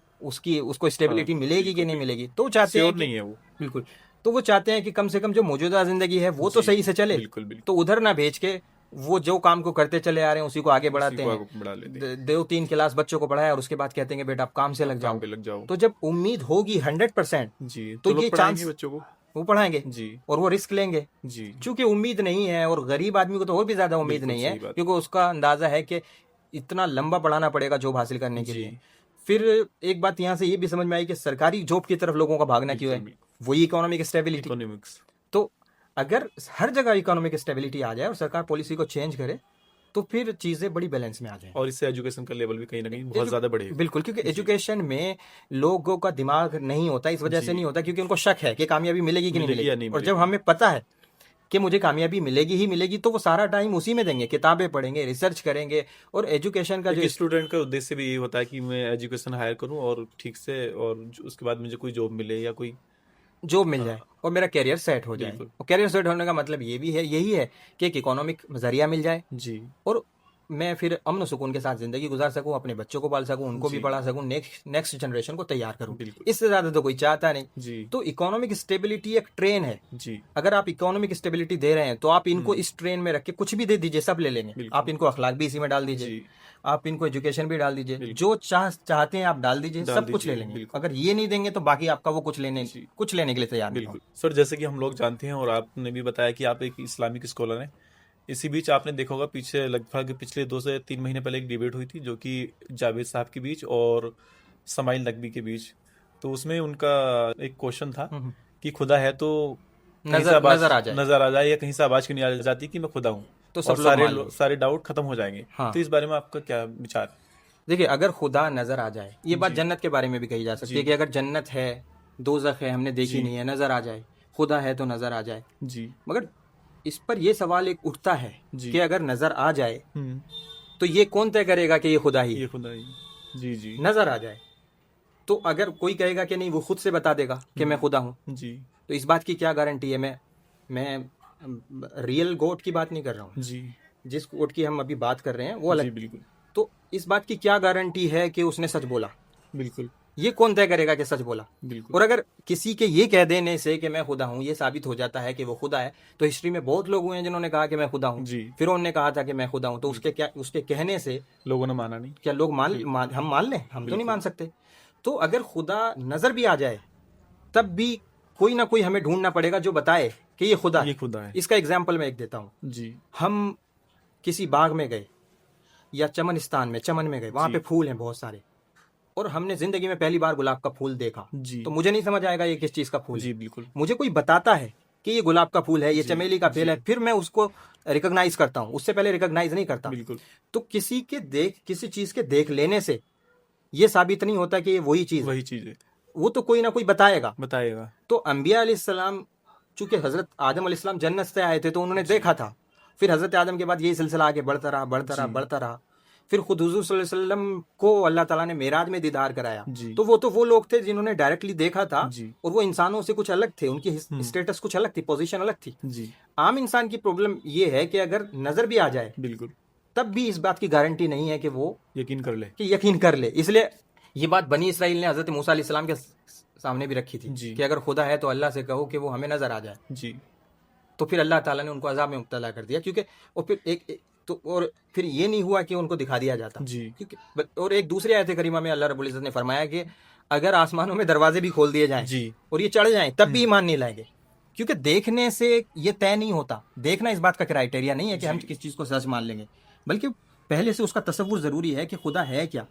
उसको स्टेबिलिटी हाँ, मिलेगी कि बिल्कुल, नहीं मिलेगी। तो वो चाहते हैं श्योर कि नहीं है वो, बिल्कुल, तो वो चाहते हैं कि कम से कम जो मौजूदा जिंदगी है वो तो जी, सही से चले, बिल्कुल, बिल्कुल, तो उधर ना भेज के वो जो काम को करते चले आ रहे हैं उसी को आगे उसी बढ़ाते को हैं। आगे बढ़ा लेते हैं, 2-3 क्लास बच्चों को पढ़ाया और उसके बाद कहते हैं कि बेटा आप काम से लग काम जाओ। पे लग जाओ, तो जब उम्मीद होगी 100%, जी, तो लोग ये पढ़ाएंगे चांस बच्चों को, वो पढ़ाएंगे जी, और वो रिस्क लेंगे। जी, चूंकि उम्मीद नहीं है, और गरीब आदमी को तो और भी ज्यादा उम्मीद बिल्कुल नहीं है, सही बात, क्योंकि उसका अंदाजा है कि इतना लंबा पढ़ाना पड़ेगा जॉब हासिल करने के जी, लिए। फिर एक बात यहाँ से ये भी समझ में आई कि सरकारी जॉब की तरफ लोगों का भागना क्यों है, बिल्कुल, वही इकोनॉमिक स्टेबिलिटी। इकोनॉमिक्स, तो अगर हर जगह इकोनॉमिक स्टेबिलिटी आ जाए और सरकार पॉलिसी को चेंज करे, तो फिर चीजें बड़ी बैलेंस में आ जाए। और इससे एजुकेशन का लेवल भी कहीं ना कहीं बहुत ज्यादा बढ़ेगा, बिल्कुल, क्योंकि जी, एजुकेशन में लोगों का दिमाग नहीं होता, इस वजह से जी, नहीं होता क्योंकि उनको शक है कि कामयाबी मिलेगी कि नहीं मिलेगी या मिलेगी। नहीं और जब मिलेगी, हमें पता है कि मुझे कामयाबी मिलेगी ही मिलेगी, तो वो सारा टाइम उसी में देंगे, किताबें पढ़ेंगे, रिसर्च करेंगे। और एजुकेशन का जो एक स्टूडेंट का उद्देश्य भी यही होता है कि मैं एजुकेशन हायर करूं और ठीक से, और उसके बाद मुझे कोई जॉब मिले या कोई, जॉब मिल जाए और मेरा करियर सेट हो जाए। बिल्कुल, और करियर सेट होने का मतलब ये भी है, यही है कि एक इकोनॉमिक जरिया मिल जाए जी, और मैं फिर अमन सुकून के साथ जिंदगी गुजार सकूं, अपने बच्चों को पाल सकूं, उनको भी जी, पढ़ा सकूं, नेक्स्ट जनरेशन को तैयार करूं। बिल्कुल, इससे ज्यादा तो कोई चाहता नहीं। जी, तो इकोनॉमिक स्टेबिलिटी एक ट्रेन है, जी, अगर आप इकोनॉमिक स्टेबिलिटी दे रहे हैं तो आप इनको इस ट्रेन में रख के कुछ भी दे दीजिए, सब ले लेंगे। बिल्कुल, आप इनको अखलाक भी इसी में डाल दीजिए, जी, आप इनको एजुकेशन भी डाल दीजिए, बिल्कुल, जो चाहते हैं आप डाल दीजिए, डाल सब कुछ ले दीजिए, लेंगे। बिल्कुल, अगर ये नहीं देंगे तो बाकी आपका वो कुछ लेने जी, के लिए तैयार नहीं बिल्कुल। सर, जैसे कि हम लोग जानते हैं और आपने भी बताया कि आप एक इस्लामिक स्कॉलर हैं, इसी बीच आपने देखा होगा पीछे लगभग पिछले 2 से 3 महीने पहले एक डिबेट हुई थी जो कि जावेद साहब के बीच और समाइल नकवी के बीच। तो उसमें उनका एक क्वेश्चन था होगा। कि खुदा है तो कहीं से नजर आ जाए, नजर आ जाए या कहीं से आवाज क्यों नहीं आ जाती कि मैं खुदा हूँ, तो सब और लोग मान लें। सारे डाउट खत्म हो जाएंगे। हाँ, तो इस बारे में आपका क्या विचार? देखिए, अगर खुदा नजर आ जाए, ये बात जी, जन्नत के बारे में भी कही जा सकती है जी, कि अगर जन्नत है, दोजख है, हमने देखी जी, नहीं है, नजर आ जाए, खुदा है तो नजर आ जाए। जी, मगर इस पर यह सवाल एक उठता है जी, कि अगर नजर आ जाए हम्म, तो ये कौन तय करेगा कि ये खुदा ही ये है? खुदा ही, जी, जी, नजर आ जाए तो अगर कोई कहेगा कि नहीं, वो खुद से बता देगा कि मैं खुदा हूं, जी, तो इस बात की क्या गारंटी है? मैं रियल गॉड की बात नहीं कर रहा हूँ, जी, जिस गॉड की हम अभी बात कर रहे हैं वो जी, अलग। बिल्कुल, तो इस बात की क्या गारंटी है कि उसने सच बोला? बिल्कुल, ये कौन तय करेगा कि सच बोला? बिल्कुल, और अगर किसी के ये कह देने से कि मैं खुदा हूं ये साबित हो जाता है कि वो खुदा है, तो हिस्ट्री में बहुत लोग हुए हैं जिन्होंने कहा कि मैं खुदा हूं, जी, फिर उन्होंने कहा था कि मैं खुदा हूं, तो उसके कहने से लोगों ने माना नहीं, क्या लोग हम मान लें? हम तो नहीं मान सकते। तो अगर खुदा नजर भी आ जाए तब भी कोई ना कोई हमें ढूंढना पड़ेगा जो बताए कि ये खुदा ये है। खुदा है, इसका एग्जाम्पल मैं एक देता हूँ। जी, हम किसी बाग में गए या चमनिस्तान में, चमन में गए, वहां जी। पे फूल हैं बहुत सारे, और हमने जिंदगी में पहली बार गुलाब का फूल देखा, जी तो मुझे नहीं समझ आएगा ये किस चीज का फूल जी है। बिल्कुल। मुझे कोई बताता है कि ये गुलाब का फूल है, ये जी चमेली का फूल है, फिर मैं उसको रिकॉग्नाइज करता हूँ, उससे पहले रिकॉग्नाइज नहीं करता। बिल्कुल। तो किसी चीज के देख लेने से ये साबित नहीं होता कि ये वही चीज है, वही चीज है, वो तो कोई ना कोई बताएगा। बताएगा। तो अंबिया अलैहिस्सलाम, चूंकि हजरत आदम अलैहिस्सलाम जन्नत से आए थे तो उन्होंने देखा था, फिर हजरत आदम के बाद यही सिलसिला आगे बढ़ता रहा, बढ़ता रहा, जी। बढ़ता रहा। फिर खुद हुजूर सल्लल्लाहु अलैहि वसल्लम को अल्लाह ताला ने मेराज में दीदार कराया, जी। तो वो लोग थे जिन्होंने डायरेक्टली देखा था, जी। और वो इंसानों से कुछ अलग थे, उनकी स्टेटस कुछ अलग थी, पोजीशन अलग थी। जी आम इंसान की प्रॉब्लम ये है कि अगर नजर भी आ जाए बिल्कुल, तब भी इस बात की गारंटी नहीं है कि वो यकीन कर ले। यकीन कर ले। इसलिए ये बात बनी इसराइल ने हजरत मूसा अलैहिस्सलाम के सामने भी रखी थी जी। कि अगर खुदा है तो अल्लाह से कहो कि वो हमें नजर आ जाए। जी तो फिर अल्लाह ताला ने उनको अजाब में मुब्तला कर दिया, क्योंकि और फिर ये नहीं हुआ कि उनको दिखा दिया जाता, जी क्योंकि और एक दूसरी आयत करीमा में अल्लाह रब्बुल इज्जत ने फरमाया कि अगर आसमानों में दरवाजे भी खोल दिए जाएं जी और ये चढ़ जाएं तब भी ईमान नहीं लाएंगे, क्योंकि देखने से ये तय नहीं होता। देखना इस बात का क्राइटेरिया नहीं है कि हम किस चीज़ को सच मान लेंगे, बल्कि पहले से उसका तसव्वुर ज़रूरी है कि खुदा है क्या।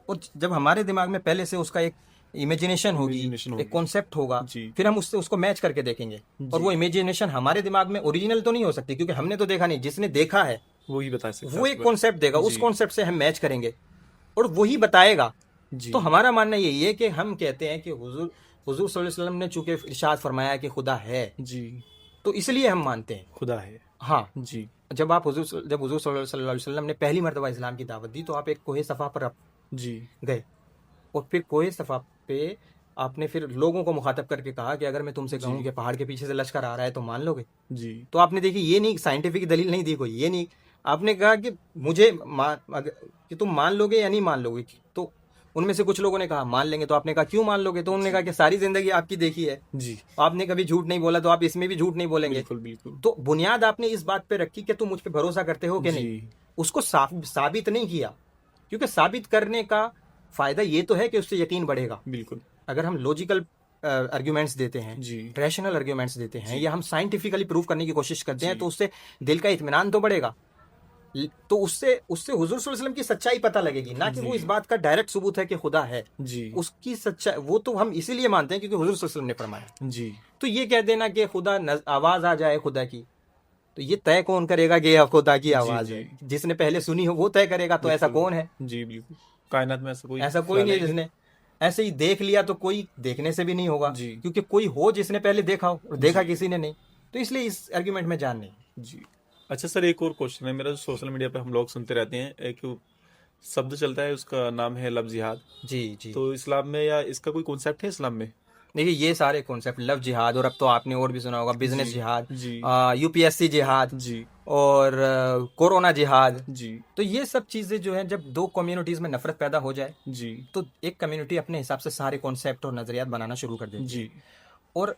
और जब हमारे दिमाग में पहले से उसका एक इमेजिनेशन होगी, एक कॉन्सेप्ट होगा, फिर हम उसको मैच करके देखेंगे। और वो इमेजिनेशन हमारे दिमाग में ओरिजिनल तो नहीं हो सकती, क्योंकि हमने तो देखा नहीं, जिसने देखा है वही बता सकता, वो एक कॉन्सेप्ट देगा, उस कॉन्सेप्ट से हम मैच करेंगे और वही बताएगा। तो हमारा मानना यही है कि हम कहते हैं कि हुजूर सल्लल्लाहु अलैहि वसल्लम ने चूंकि इरशाद फरमाया कि खुदा है जी, तो इसलिए हम मानते हैं खुदा है। हाँ जी। जब हुजूर सल्लल्लाहु अलैहि वसल्लम ने पहली मरतबा इस्लाम की दावत दी तो आप एक कोहे सफ़ा पर जी गए, और फिर कोहे सफ़ा पे आपने फिर लोगों को मुखातब करके कहा कि अगर मैं तुमसे कहूँ कि पहाड़ के पीछे से लश्कर आ रहा है तो मान लोगे? जी। तो आपने देखी, ये नहीं साइंटिफिक दलील नहीं दी कोई, ये नहीं, आपने कहा कि मुझे कि तुम मान लोगे या नहीं मान लोगे। तो उनमें से कुछ लोगों ने कहा मान लेंगे, तो आपने कहा क्यों मान लोगे? तो उन्होंने कहा कि सारी जिंदगी आपकी देखी है जी, आपने कभी झूठ नहीं बोला, तो आप इसमें भी झूठ नहीं बोलेंगे। बिल्कुल बिल्कुल। तो बुनियाद आपने इस बात पे रखी कि तुम मुझ पे भरोसा करते हो कि नहीं, उसको साबित नहीं किया, क्योंकि साबित करने का फायदा ये तो है कि उससे यकीन बढ़ेगा। बिल्कुल। अगर हम लॉजिकल आर्ग्यूमेंट्स देते हैं, रैशनल आर्ग्यूमेंट्स देते हैं, या हम साइंटिफिकली प्रूव करने की कोशिश करते हैं, तो उससे दिल का इत्मीनान तो बढ़ेगा, तो उससे हुजूर सल्लल्लाहु अलैहि वसल्लम की सच्चाई पता लगेगी, ना कि वो इस बात का डायरेक्ट सबूत है कि खुदा है जी। उसकी सच्चाई वो तो हम इसीलिए मानते हैं क्योंकि हुजूर सल्लल्लाहु अलैहि वसल्लम ने फरमाया। जी। तो ये कह देना कि खुदा आवाज आ जाए खुदा की, तो ये तय कौन करेगा कि खुदा की आवाज है? जिसने पहले सुनी हो वो तय करेगा। तो ऐसा कौन है? जी बिल्कुल, कायनात में ऐसा कोई नहीं है जिसने ऐसे ही देख लिया, तो कोई देखने से भी नहीं होगा, क्योंकि कोई हो जिसने पहले देखा हो, और देखा किसी ने नहीं, तो इसलिए इस आर्ग्यूमेंट में जान नहीं। जी। अच्छा सर, एक और क्वेश्चन है मेरा, जो सोशल मीडिया पे हम लोग सुनते रहते हैं, एक शब्द चलता है उसका नाम है लव जिहाद। जी जी। तो इस्लाम में या इसका कोई कॉन्सेप्ट है इस्लाम में? देखिए ये सारे कॉन्सेप्ट, लव जिहाद, और अब तो आपने और भी सुना होगा बिजनेस जिहाद, जी, यूपीएससी जिहाद जी, और कोरोना जिहाद। जी। तो ये सब चीजें जो है, जब दो कम्युनिटीज में नफरत पैदा हो जाए जी, तो एक कम्युनिटी अपने हिसाब से सारे कॉन्सेप्ट और नजरियात बनाना शुरू कर देती जी, है। और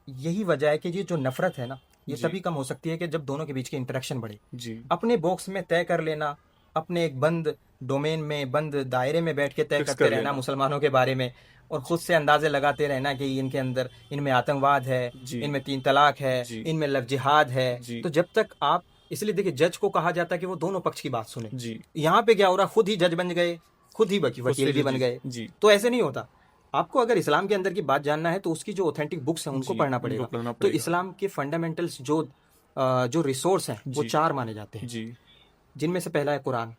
यही वजह है कि ये जो नफरत है ना, ये तभी कम हो सकती है कि जब दोनों के बीच की इंटरेक्शन बढ़े। जी, अपने बॉक्स में तय कर लेना, अपने एक बंद डोमेन में, बंद दायरे में बैठ के तय करते रहना मुसलमानों के बारे में, और खुद से अंदाजे लगाते रहना कि इनके अंदर, इनमें आतंकवाद है, इनमें 3 तलाक है, इनमें लव जिहाद है। तो जब तक आप, इसलिए देखिए जज को कहा जाता है कि वो दोनों पक्ष की बात सुने। जी। यहाँ पे क्या हो रहा, खुद ही जज बन गए, खुद ही वकील भी बन गए। तो ऐसे नहीं होता। आपको अगर इस्लाम के अंदर की बात जानना है तो उसकी जो ऑथेंटिक बुक्स हैं उनको पढ़ना पड़ेगा। तो इस्लाम के फंडामेंटल्स जो रिसोर्स हैं वो 4 माने जाते हैं, जिनमें से पहला है कुरान,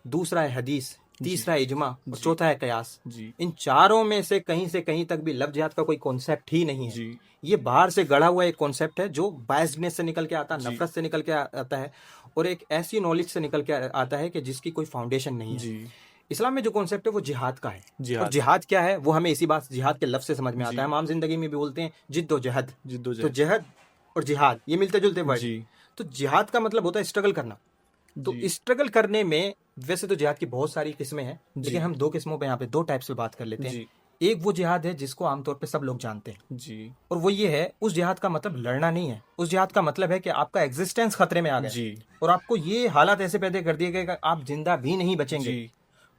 दूसरा है हदीस, तीसरा है इजमा, और चौथा है कयास। इन चारों में से कहीं तक भी लव जिहाद का कोई कॉन्सेप्ट ही नहीं है। ये बाहर से गढ़ा हुआ एक कॉन्सेप्ट है जो बायस्डनेस से निकल के आता है, नफरत से निकल के आता है, और एक ऐसी नॉलेज से निकल के आता है कि जिसकी कोई फाउंडेशन नहीं है। इस्लाम में जो कॉन्सेप्ट है वो जिहाद का है। और जिहाद क्या है वो हमें इसी बात जिहाद के लफ्ज से समझ में आता है। हम आम जिंदगी में भी बोलते हैं जिद्दोजहद, तो जहद और जिहाद ये मिलते जुलते वर्ड। तो जिहाद का मतलब होता है स्ट्रगल करना। तो स्ट्रगल करने में वैसे तो जिहाद की बहुत सारी किस्में हैं, लेकिन हम 2 किस्मों पे यहाँ पे 2 टाइप्स पे बात कर लेते हैं। एक वो जिहाद है जिसको आमतौर पे सब लोग जानते हैं, और वो ये है, उस जिहाद का मतलब लड़ना नहीं है। उस जिहाद का मतलब है कि आपका एग्जिस्टेंस खतरे में आ गया और आपको ये हालात ऐसे पैदा कर दिए गए कि आप जिंदा भी नहीं बचेंगे।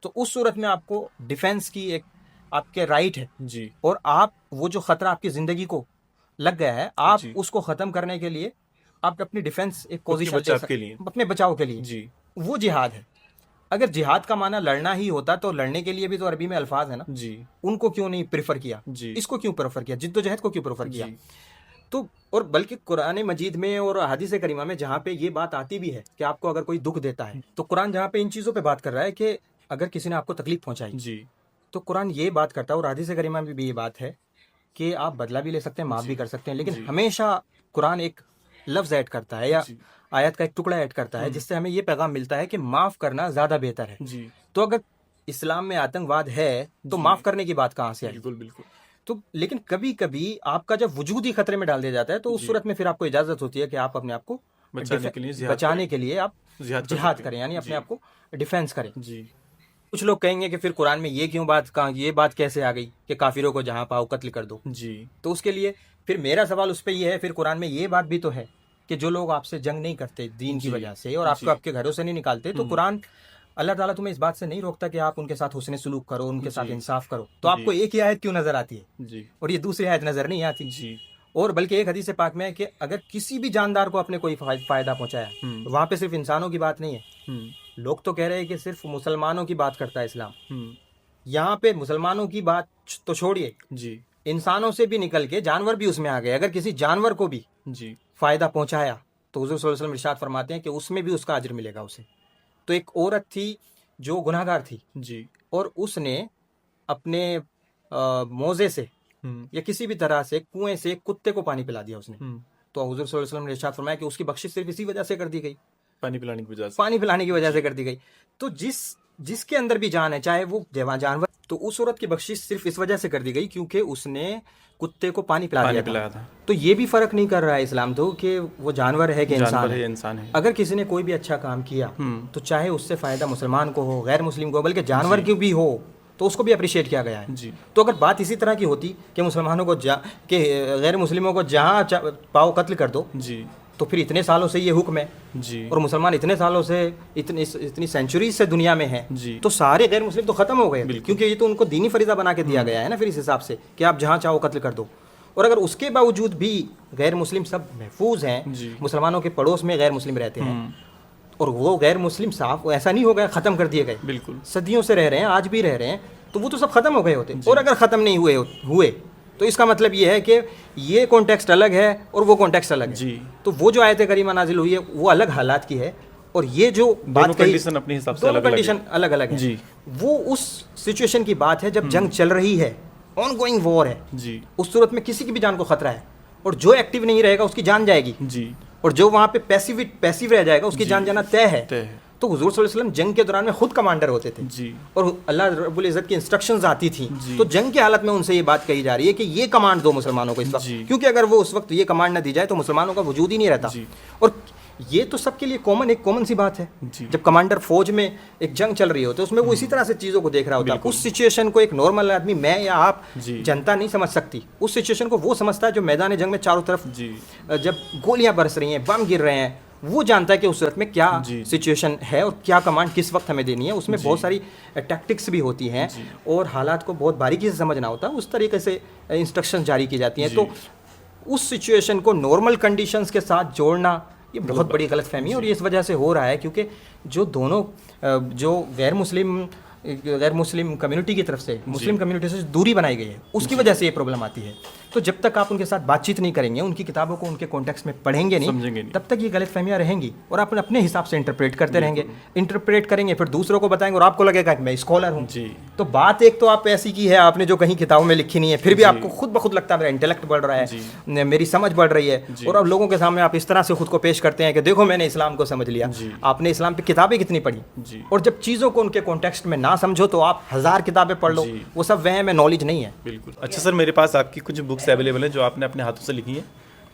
तो उस सूरत में आपको डिफेंस की एक आपके राइट है, और आप वो जो खतरा आपकी जिंदगी को लग गया है, आप उसको खत्म करने के लिए आप अपनी डिफेंस एक पोजीशन के लिए, अपने बचाव के लिए, वो जिहाद है। अगर जिहाद का माना लड़ना ही होता तो लड़ने के लिए भी तो अरबी में अल्फाज है ना, जी उनको क्यों नहीं प्रेफर किया, जी इसको क्यों प्रेफर किया, जिद्दोजहद को क्यों प्रेफर किया। जी तो और बल्कि कुरान मजीद में और हदीस करीमा में जहाँ पे ये बात आती भी है कि आपको अगर कोई दुख देता है, तो कुरान जहाँ पे इन चीज़ों पे बात कर रहा है कि अगर किसी ने आपको तकलीफ पहुंचाई, जी तो कुरान ये बात करता है और हदीस करीमा में भी ये बात है कि आप बदला भी ले सकते हैं, माफ़ भी कर सकते हैं, लेकिन जी हमेशा कुरान एक लफ्ज़ ऐड करता है या जी आयत का एक टुकड़ा ऐड करता है जिससे हमें ये पैगाम मिलता है कि माफ़ करना ज़्यादा बेहतर है। जी तो अगर इस्लाम में आतंकवाद है तो माफ़ करने की बात कहाँ से आई। बिल्कुल बिल्कुल तो लेकिन कभी कभी आपका जब वजूद ही खतरे में डाल दिया जाता है तो उस जी। सूरत में फिर आपको इजाज़त होती है कि आप अपने आप को बचाने के लिए जिहाद बचाने के लिए आप जिहाद कर जिहाद सकते करें, हैं। यानी अपने जी आप को डिफेंस करें। जी कुछ लोग कहेंगे कि फिर कुरान में ये क्यों बात, कहाँ ये बात कैसे आ गई कि काफिरों को जहाँ पाओ कत्ल कर दो। जी तो उसके लिए फिर मेरा सवाल उस पर यह है, फिर कुरान में ये बात भी तो है कि जो लोग आपसे जंग नहीं करते दीन की जी वजह से और आपको जी आपके घरों से नहीं निकालते, तो कुरान अल्लाह ताला तुम्हें इस बात से नहीं रोकता कि आप उनके साथ हुस्न सलूक करो, उनके साथ जी इंसाफ करो। तो आपको एक ही आयत क्यों नजर आती है जी और ये दूसरी आयत नजर नहीं आती। जी और बल्कि एक हदीस पाक में है कि अगर किसी भी जानदार को आपने कोई फायदा पहुंचाया, तो वहां पे सिर्फ इंसानों की बात नहीं है। लोग तो कह रहे हैं कि सिर्फ मुसलमानों की बात करता है इस्लाम, यहाँ पे मुसलमानों की बात तो छोड़िए, जी इंसानों से भी निकल के जानवर भी उसमें आ गए। अगर किसी जानवर को भी जी फायदा पहुंचाया तो हुजूर सल्लल्लाहु अलैहि वसल्लम इरशाद फरमाते हैं कि उसमें भी उसका अजर मिलेगा उसे। तो एक औरत थी जो गुनाहगार थी जी और उसने अपने मोजे से या किसी भी तरह से कुएं से कुत्ते को पानी पिला दिया उसने, तो हुजूर सल्लल्लाहु अलैहि वसल्लम ने इरशाद फरमाया कि उसकी बख्शिश सिर्फ इसी वजह से कर दी गई, पानी पिलाने की वजह से। पानी पिलाने की वजह से कर दी गई। तो जिसके अंदर भी जान है, चाहे वो जानवर, तो उस औरत की बख्शिश सिर्फ इस वजह से कर दी गई क्योंकि उसने कुत्ते को पानी पिलाया था। तो ये भी फर्क नहीं कर रहा है इस्लाम तो कि वो जानवर है कि इंसान है। अगर किसी ने कोई भी अच्छा काम किया तो चाहे उससे फायदा मुसलमान को हो, गैर मुस्लिम को हो, बल्कि जानवर को भी हो, तो उसको भी अप्रिशिएट किया गया है। तो अगर बात इसी तरह की होती कि मुसलमानों को कि गैर मुस्लिमों को जहाँ पाओ कत्ल कर दो, तो फिर इतने सालों से ये हुक्म है जी और मुसलमान इतने सालों से इतनी सेंचुरी से दुनिया में है, तो सारे गैर मुस्लिम तो खत्म हो गए, क्योंकि ये तो उनको दीनी फरीदा बना के दिया गया है ना फिर इस हिसाब से कि आप जहाँ चाहो कत्ल कर दो। और अगर उसके बावजूद भी गैर मुस्लिम सब महफूज हैं, मुसलमानों के पड़ोस में गैर मुस्लिम रहते हैं और वो गैर मुस्लिम साफ ऐसा नहीं हो गया ख़त्म कर दिए गए, बिल्कुल सदियों से रह रहे हैं, आज भी रह रहे हैं, तो वो तो सब खत्म हो गए होते। और अगर ख़त्म नहीं हुए तो इसका मतलब ये है कि ये कॉन्टेक्स्ट अलग है और वो कॉन्टेक्स्ट अलग है। तो वो जो आयत करीमा नाजिल हुई है वो अलग हालात की है और ये जो बात कंडीशन अपने हिसाब से कंडीशन अलग अलग है जी। वो उस सिचुएशन की बात है जब जंग चल रही है, ऑन गोइंग वॉर है जी। उस सूरत में किसी की भी जान को खतरा है और जो एक्टिव नहीं रहेगा उसकी जान जाएगी जी, और जो वहाँ पे पैसिव रह जाएगा उसकी जान जाना तय है। तो हुजूर सल्लल्लाहु अलैहि वसल्लम जंग के दौरान में खुद कमांडर होते थे जी, और अल्लाह रब्बुल इज़्ज़त की इंस्ट्रक्शंस आती थी, तो जंग की हालत में उनसे ये बात कही जा रही है कि ये कमांड दो मुसलमानों को इस वक्त, क्योंकि अगर वो उस वक्त ये कमांड न दी जाए तो मुसलमानों का वजूद ही नहीं रहता। और ये तो सबके लिए एक कॉमन सी बात है। जब कमांडर फौज में एक जंग चल रही होती है उसमें वो इसी तरह से चीज़ों को देख रहा होता है। उस सिचुएशन को एक नॉर्मल आदमी, मैं या आप, जनता नहीं समझ सकती। उस सिचुएशन को वो समझता है जो मैदान जंग में चारों तरफ जब गोलियां बरस रही हैं, बम गिर रहे हैं, वो जानता है कि उस सूरत में क्या सिचुएशन है और क्या कमांड किस वक्त हमें देनी है। उसमें बहुत सारी टैक्टिक्स भी होती हैं और हालात को बहुत बारीकी से समझना होता है, उस तरीके से इंस्ट्रक्शन जारी की जाती हैं। तो उस सिचुएशन को नॉर्मल कंडीशंस के साथ जोड़ना ये बहुत बड़ी गलतफहमी है और ये इस वजह से हो रहा है क्योंकि जो दोनों जो गैर मुस्लिम कम्युनिटी की तरफ से मुस्लिम कम्युनिटी से दूरी बनाई गई है उसकी वजह से ये प्रॉब्लम आती है। तो जब तक आप उनके साथ बातचीत नहीं करेंगे, उनकी किताबों को उनके कॉन्टेक्स्ट में पढ़ेंगे नहीं, तब तक ये गलतफहमियां रहेंगी और आप अपने हिसाब से इंटरप्रेट करते रहेंगे, इंटरप्रेट करेंगे, फिर दूसरों को बताएंगे और आपको लगेगा कि मैं स्कॉलर हूँ। तो बात एक तो आप ऐसी की है आपने जो कहीं किताबों में लिखी नहीं है, फिर भी आपको खुद ब खुद लगता है मेरा इंटेलेक्ट बढ़ रहा है, मेरी समझ बढ़ रही है, और अब लोगों के सामने आप इस तरह से खुद को पेश करते हैं कि देखो मैंने इस्लाम को समझ लिया। आपने इस्लाम पे किताबें कितनी पढ़ी, और जब चीज़ों को उनके कॉन्टेक्स्ट में ना समझो तो आप 1000 किताबें पढ़ लो, वो सब वहम है, नॉलेज नहीं है। बिल्कुल। अच्छा सर, मेरे पास आपकी कुछ बुक्स अवेलेबल हैं जो आपने अपने हाथों से लिखी हैं,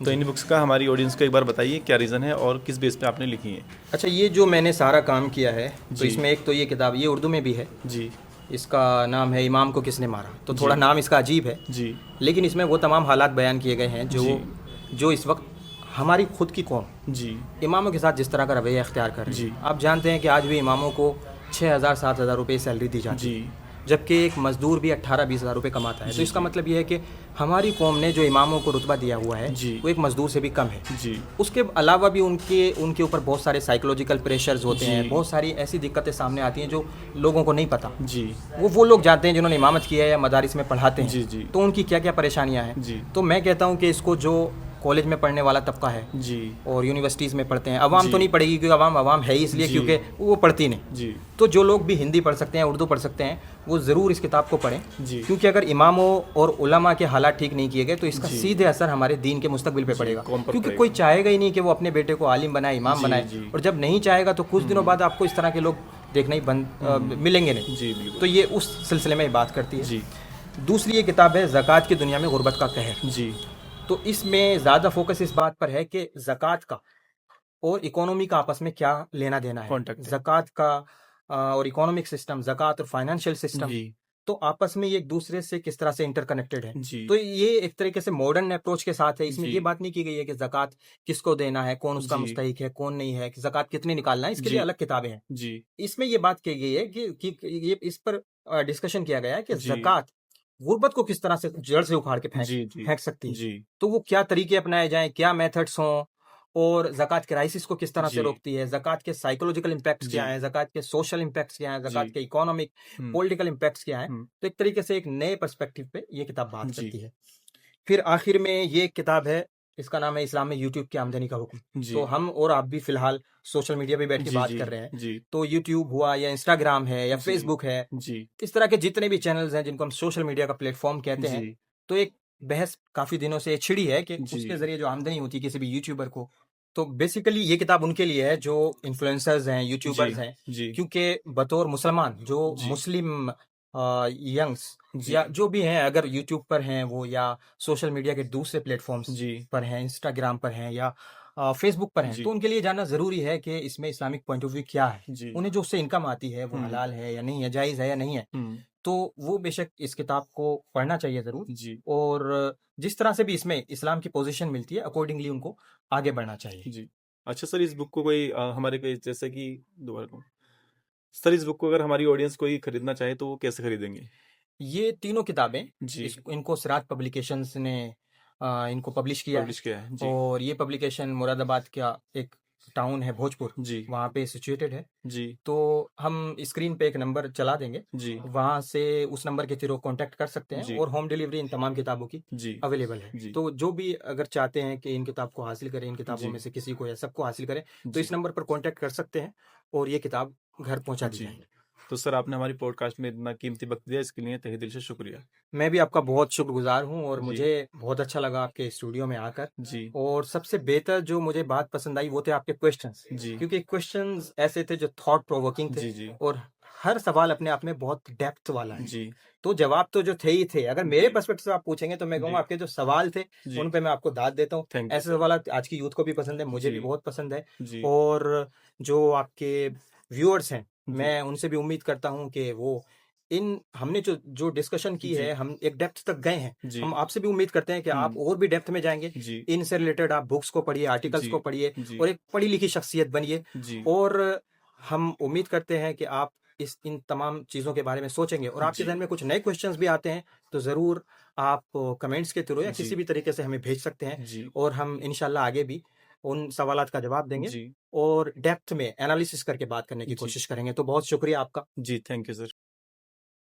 तो इन बुक्स का हमारी ऑडियंस को एक बार बताइए क्या रीज़न है और किस बेस पे आपने लिखी है। अच्छा, ये जो मैंने सारा काम किया है तो इसमें एक तो ये किताब, ये उर्दू में भी है जी, इसका नाम है इमाम को किसने मारा। तो थोड़ा नाम इसका अजीब है जी, लेकिन इसमें वो तमाम हालात बयान किए गए हैं जो इस वक्त हमारी खुद की कौम जी इमामों के साथ जिस तरह का रवैया अख्तियार कर रही है। आप जानते हैं कि आज भी इमामों को 6000-7000 रुपये सैलरी दी जाती है, जबकि एक मजदूर भी 18-20 हज़ार रुपये कमाता है। तो इसका मतलब ये है कि हमारी कौम ने जो इमामों को रुतबा दिया हुआ है जी। वो एक मजदूर से भी कम है। जी। उसके अलावा भी उनके ऊपर बहुत सारे साइकोलॉजिकल प्रेशर्स होते जी। हैं, बहुत सारी ऐसी दिक्कतें सामने आती हैं जो लोगों को नहीं पता। जी। वो लोग जानते हैं जिन्होंने इमामत किया है या मदारिस में पढ़ाते हैं। जी। जी। तो उनकी क्या क्या परेशानियां हैं। जी। तो मैं कहता हूं कि इसको जो कॉलेज में पढ़ने वाला तबका है जी। और यूनिवर्सिटीज़ में पढ़ते हैं, अवाम जी। तो नहीं पढ़ेगी क्योंकि अवाम है ही इसलिए जी। क्योंकि वो पढ़ती नहीं। जी। तो जो लोग भी हिंदी पढ़ सकते हैं, उर्दू पढ़ सकते हैं, वो ज़रूर इस किताब को पढ़ें। जी। क्योंकि अगर इमामों और उलमा के हालात ठीक नहीं किए गए तो इसका जी। सीधे असर हमारे दीन के मुस्तकबिल पे जी, पड़ेगा। कौम पर क्योंकि पड़ेगा। कोई चाहेगा ही नहीं कि वो अपने बेटे को आलिम बनाए, इमाम जी। बनाए। जी। और जब नहीं चाहेगा तो कुछ दिनों बाद आपको इस तरह के लोग देखना ही मिलेंगे नहीं। जी, बिल्कुल। तो ये उस सिलसिले में बात करती है। जी। दूसरी ये किताब है ज़कात की दुनिया में गुर्बत का कहर। जी। तो इसमें ज़्यादा फोकस इस बात पर है कि ज़कात का और इकोनॉमी का आपस में क्या लेना देना है। कॉन्टेक्ट है। ज़कात का और इकोनॉमिक सिस्टम, ज़कात और फाइनेंशियल सिस्टम, जी। तो आपस में ये एक दूसरे से किस तरह से इंटरकनेक्टेड है। जी। तो ये एक तरीके से मॉडर्न अप्रोच के साथ है। इसमें जी। ये बात नहीं की गई है कि ज़कात किसको देना है, कौन उसका जी। मुस्तहिक है, कौन नहीं है, कि ज़कात कितनी निकालना है, इसके जी। लिए अलग किताबें हैं। जी। इसमें ये बात की गई है कि ये इस पर डिस्कशन किया गया है कि जी। ज़कात गुर्बत को किस तरह से जड़ से उखाड़ के जी। जी। फेंक सकती है। जी। तो वो क्या तरीके अपनाए जाएं, क्या मेथड्स हों, और ज़कात क्राइसिस को किस तरह से जी। रोकती है, ज़कात के साइकोलॉजिकल इम्पैक्ट्स क्या जी। हैं, ज़कात के सोशल इम्पैक्ट्स क्या हैं, ज़कात जी। के इकोनॉमिक, हुँ। पॉलिटिकल इम्पैक्ट्स क्या हैं। हुँ। तो एक तरीके से एक नए पर्सपेक्टिव पे ये किताब बात जी। करती है। फिर आखिर में ये एक किताब है, इसका नाम है इस्लाम में यूट्यूब की आमदनी का हुक्म। जी। तो हम और आप भी फिलहाल सोशल मीडिया पे बैठ के जी। बात जी। कर रहे हैं। जी। तो यूट्यूब हुआ या इंस्टाग्राम है या जी। फेसबुक है, जी। इस तरह के जितने भी चैनल्स हैं जिनको हम सोशल मीडिया का प्लेटफॉर्म कहते हैं, जी। तो एक बहस काफ़ी दिनों से छिड़ी है कि जी। उसके ज़रिए जो आमदनी होती है किसी भी यूट्यूबर को, तो बेसिकली ये किताब उनके लिए है जो इन्फ्लुएंसर्स हैं, जी। यूट्यूबर्स हैं। जी। क्योंकि बतौर मुसलमान जो जी। मुस्लिम यंग्स जी। या जो भी हैं, अगर यूट्यूब पर हैं वो, या सोशल मीडिया के दूसरे प्लेटफॉर्म्स जी। पर हैं, इंस्टाग्राम पर हैं या फेसबुक पर हैं, जी। तो उनके लिए जानना ज़रूरी है कि इसमें इस्लामिक पॉइंट ऑफ व्यू क्या है। जी। उन्हें जो उससे इनकम आती है वो हुँ। हलाल है या नहीं है, जायज़ है या नहीं है। हुँ। तो वो बेशक इस किताब को पढ़ना चाहिए ज़रूर। जी। और जिस तरह से भी इसमें इस्लाम की पोजीशन मिलती है, अकॉर्डिंगली उनको आगे बढ़ना चाहिए। जी। अच्छा सर, इस बुक को कोई हमारे कोई जैसे कि दोबारा कहूँ, सर इस बुक को अगर हमारी ऑडियंस कोई खरीदना चाहे तो वो कैसे खरीदेंगे? ये तीनों किताबें जी। इनको सिराज पब्लिकेशंस ने इनको पब्लिश किया है। पब्लिश किया है। जी। और ये पब्लिकेशन मुरादाबाद का एक टाउन है भोजपुर, जी। वहाँ पे सिचुएटेड है। जी। तो हम स्क्रीन पे एक नंबर चला देंगे, जी। वहाँ से उस नंबर के थ्रू कॉन्टैक्ट कर सकते हैं। जी। और होम डिलीवरी इन तमाम किताबों की जी। अवेलेबल है। जी। तो जो भी अगर चाहते हैं कि इन किताब को हासिल करें, इन किताबों जी। में से किसी को या सबको हासिल करें, तो जी। इस नंबर पर कॉन्टैक्ट कर सकते हैं और ये किताब घर पहुँचा दी जी। जाएगी। तो सर आपने हमारी पॉडकास्ट में इतना कीमती वक्त दिया, इसके लिए तहे दिल से शुक्रिया। मैं भी आपका बहुत शुक्रगुजार हूँ और जी। मुझे बहुत अच्छा लगा आपके स्टूडियो में आकर। जी। और सबसे बेहतर जो मुझे बात पसंद आई वो थे आपके क्वेश्चंस, जी। क्योंकि क्वेश्चंस ऐसे थे जो थॉट प्रोवोकिंग थे। जी। जी। और हर सवाल अपने आप में बहुत डेप्थ वाला है। जी। तो जवाब तो जो थे ही थे। अगर मेरे जी। पर्सपेक्टिव से आप पूछेंगे तो मैं कहूँगा जी। आपके जो सवाल थे जी। उन पे मैं आपको दाद देता हूँ। थैंक यू ऐसे सर। सवाल आज की यूथ को भी पसंद है, मुझे जी। भी बहुत पसंद है। जी। और जो आपके व्यूअर्स हैं, जी। मैं उनसे भी उम्मीद करता हूँ कि वो हमने जो डिस्कशन की जी। है, हम एक डेप्थ तक गए हैं। जी। हम आपसे भी उम्मीद करते हैं कि आप और भी डेप्थ में जाएंगे। जी। इनसे रिलेटेड आप बुक्स को पढ़िए, आर्टिकल्स जी। को पढ़िए जी। और एक पढ़ी लिखी शख्सियत बनिए। जी। और हम उम्मीद करते हैं कि आप इन तमाम चीज़ों के बारे में सोचेंगे और आपके जी। जहन में कुछ नए क्वेश्चंस भी आते हैं तो ज़रूर आप कमेंट्स के थ्रू या जी। किसी भी तरीके से हमें भेज सकते हैं। जी। और हम इंशाल्लाह आगे भी उन सवालात का जवाब देंगे जी। और डेप्थ में एनालिसिस करके बात करने की जी। कोशिश करेंगे। तो बहुत शुक्रिया आपका। जी। Thank you sir.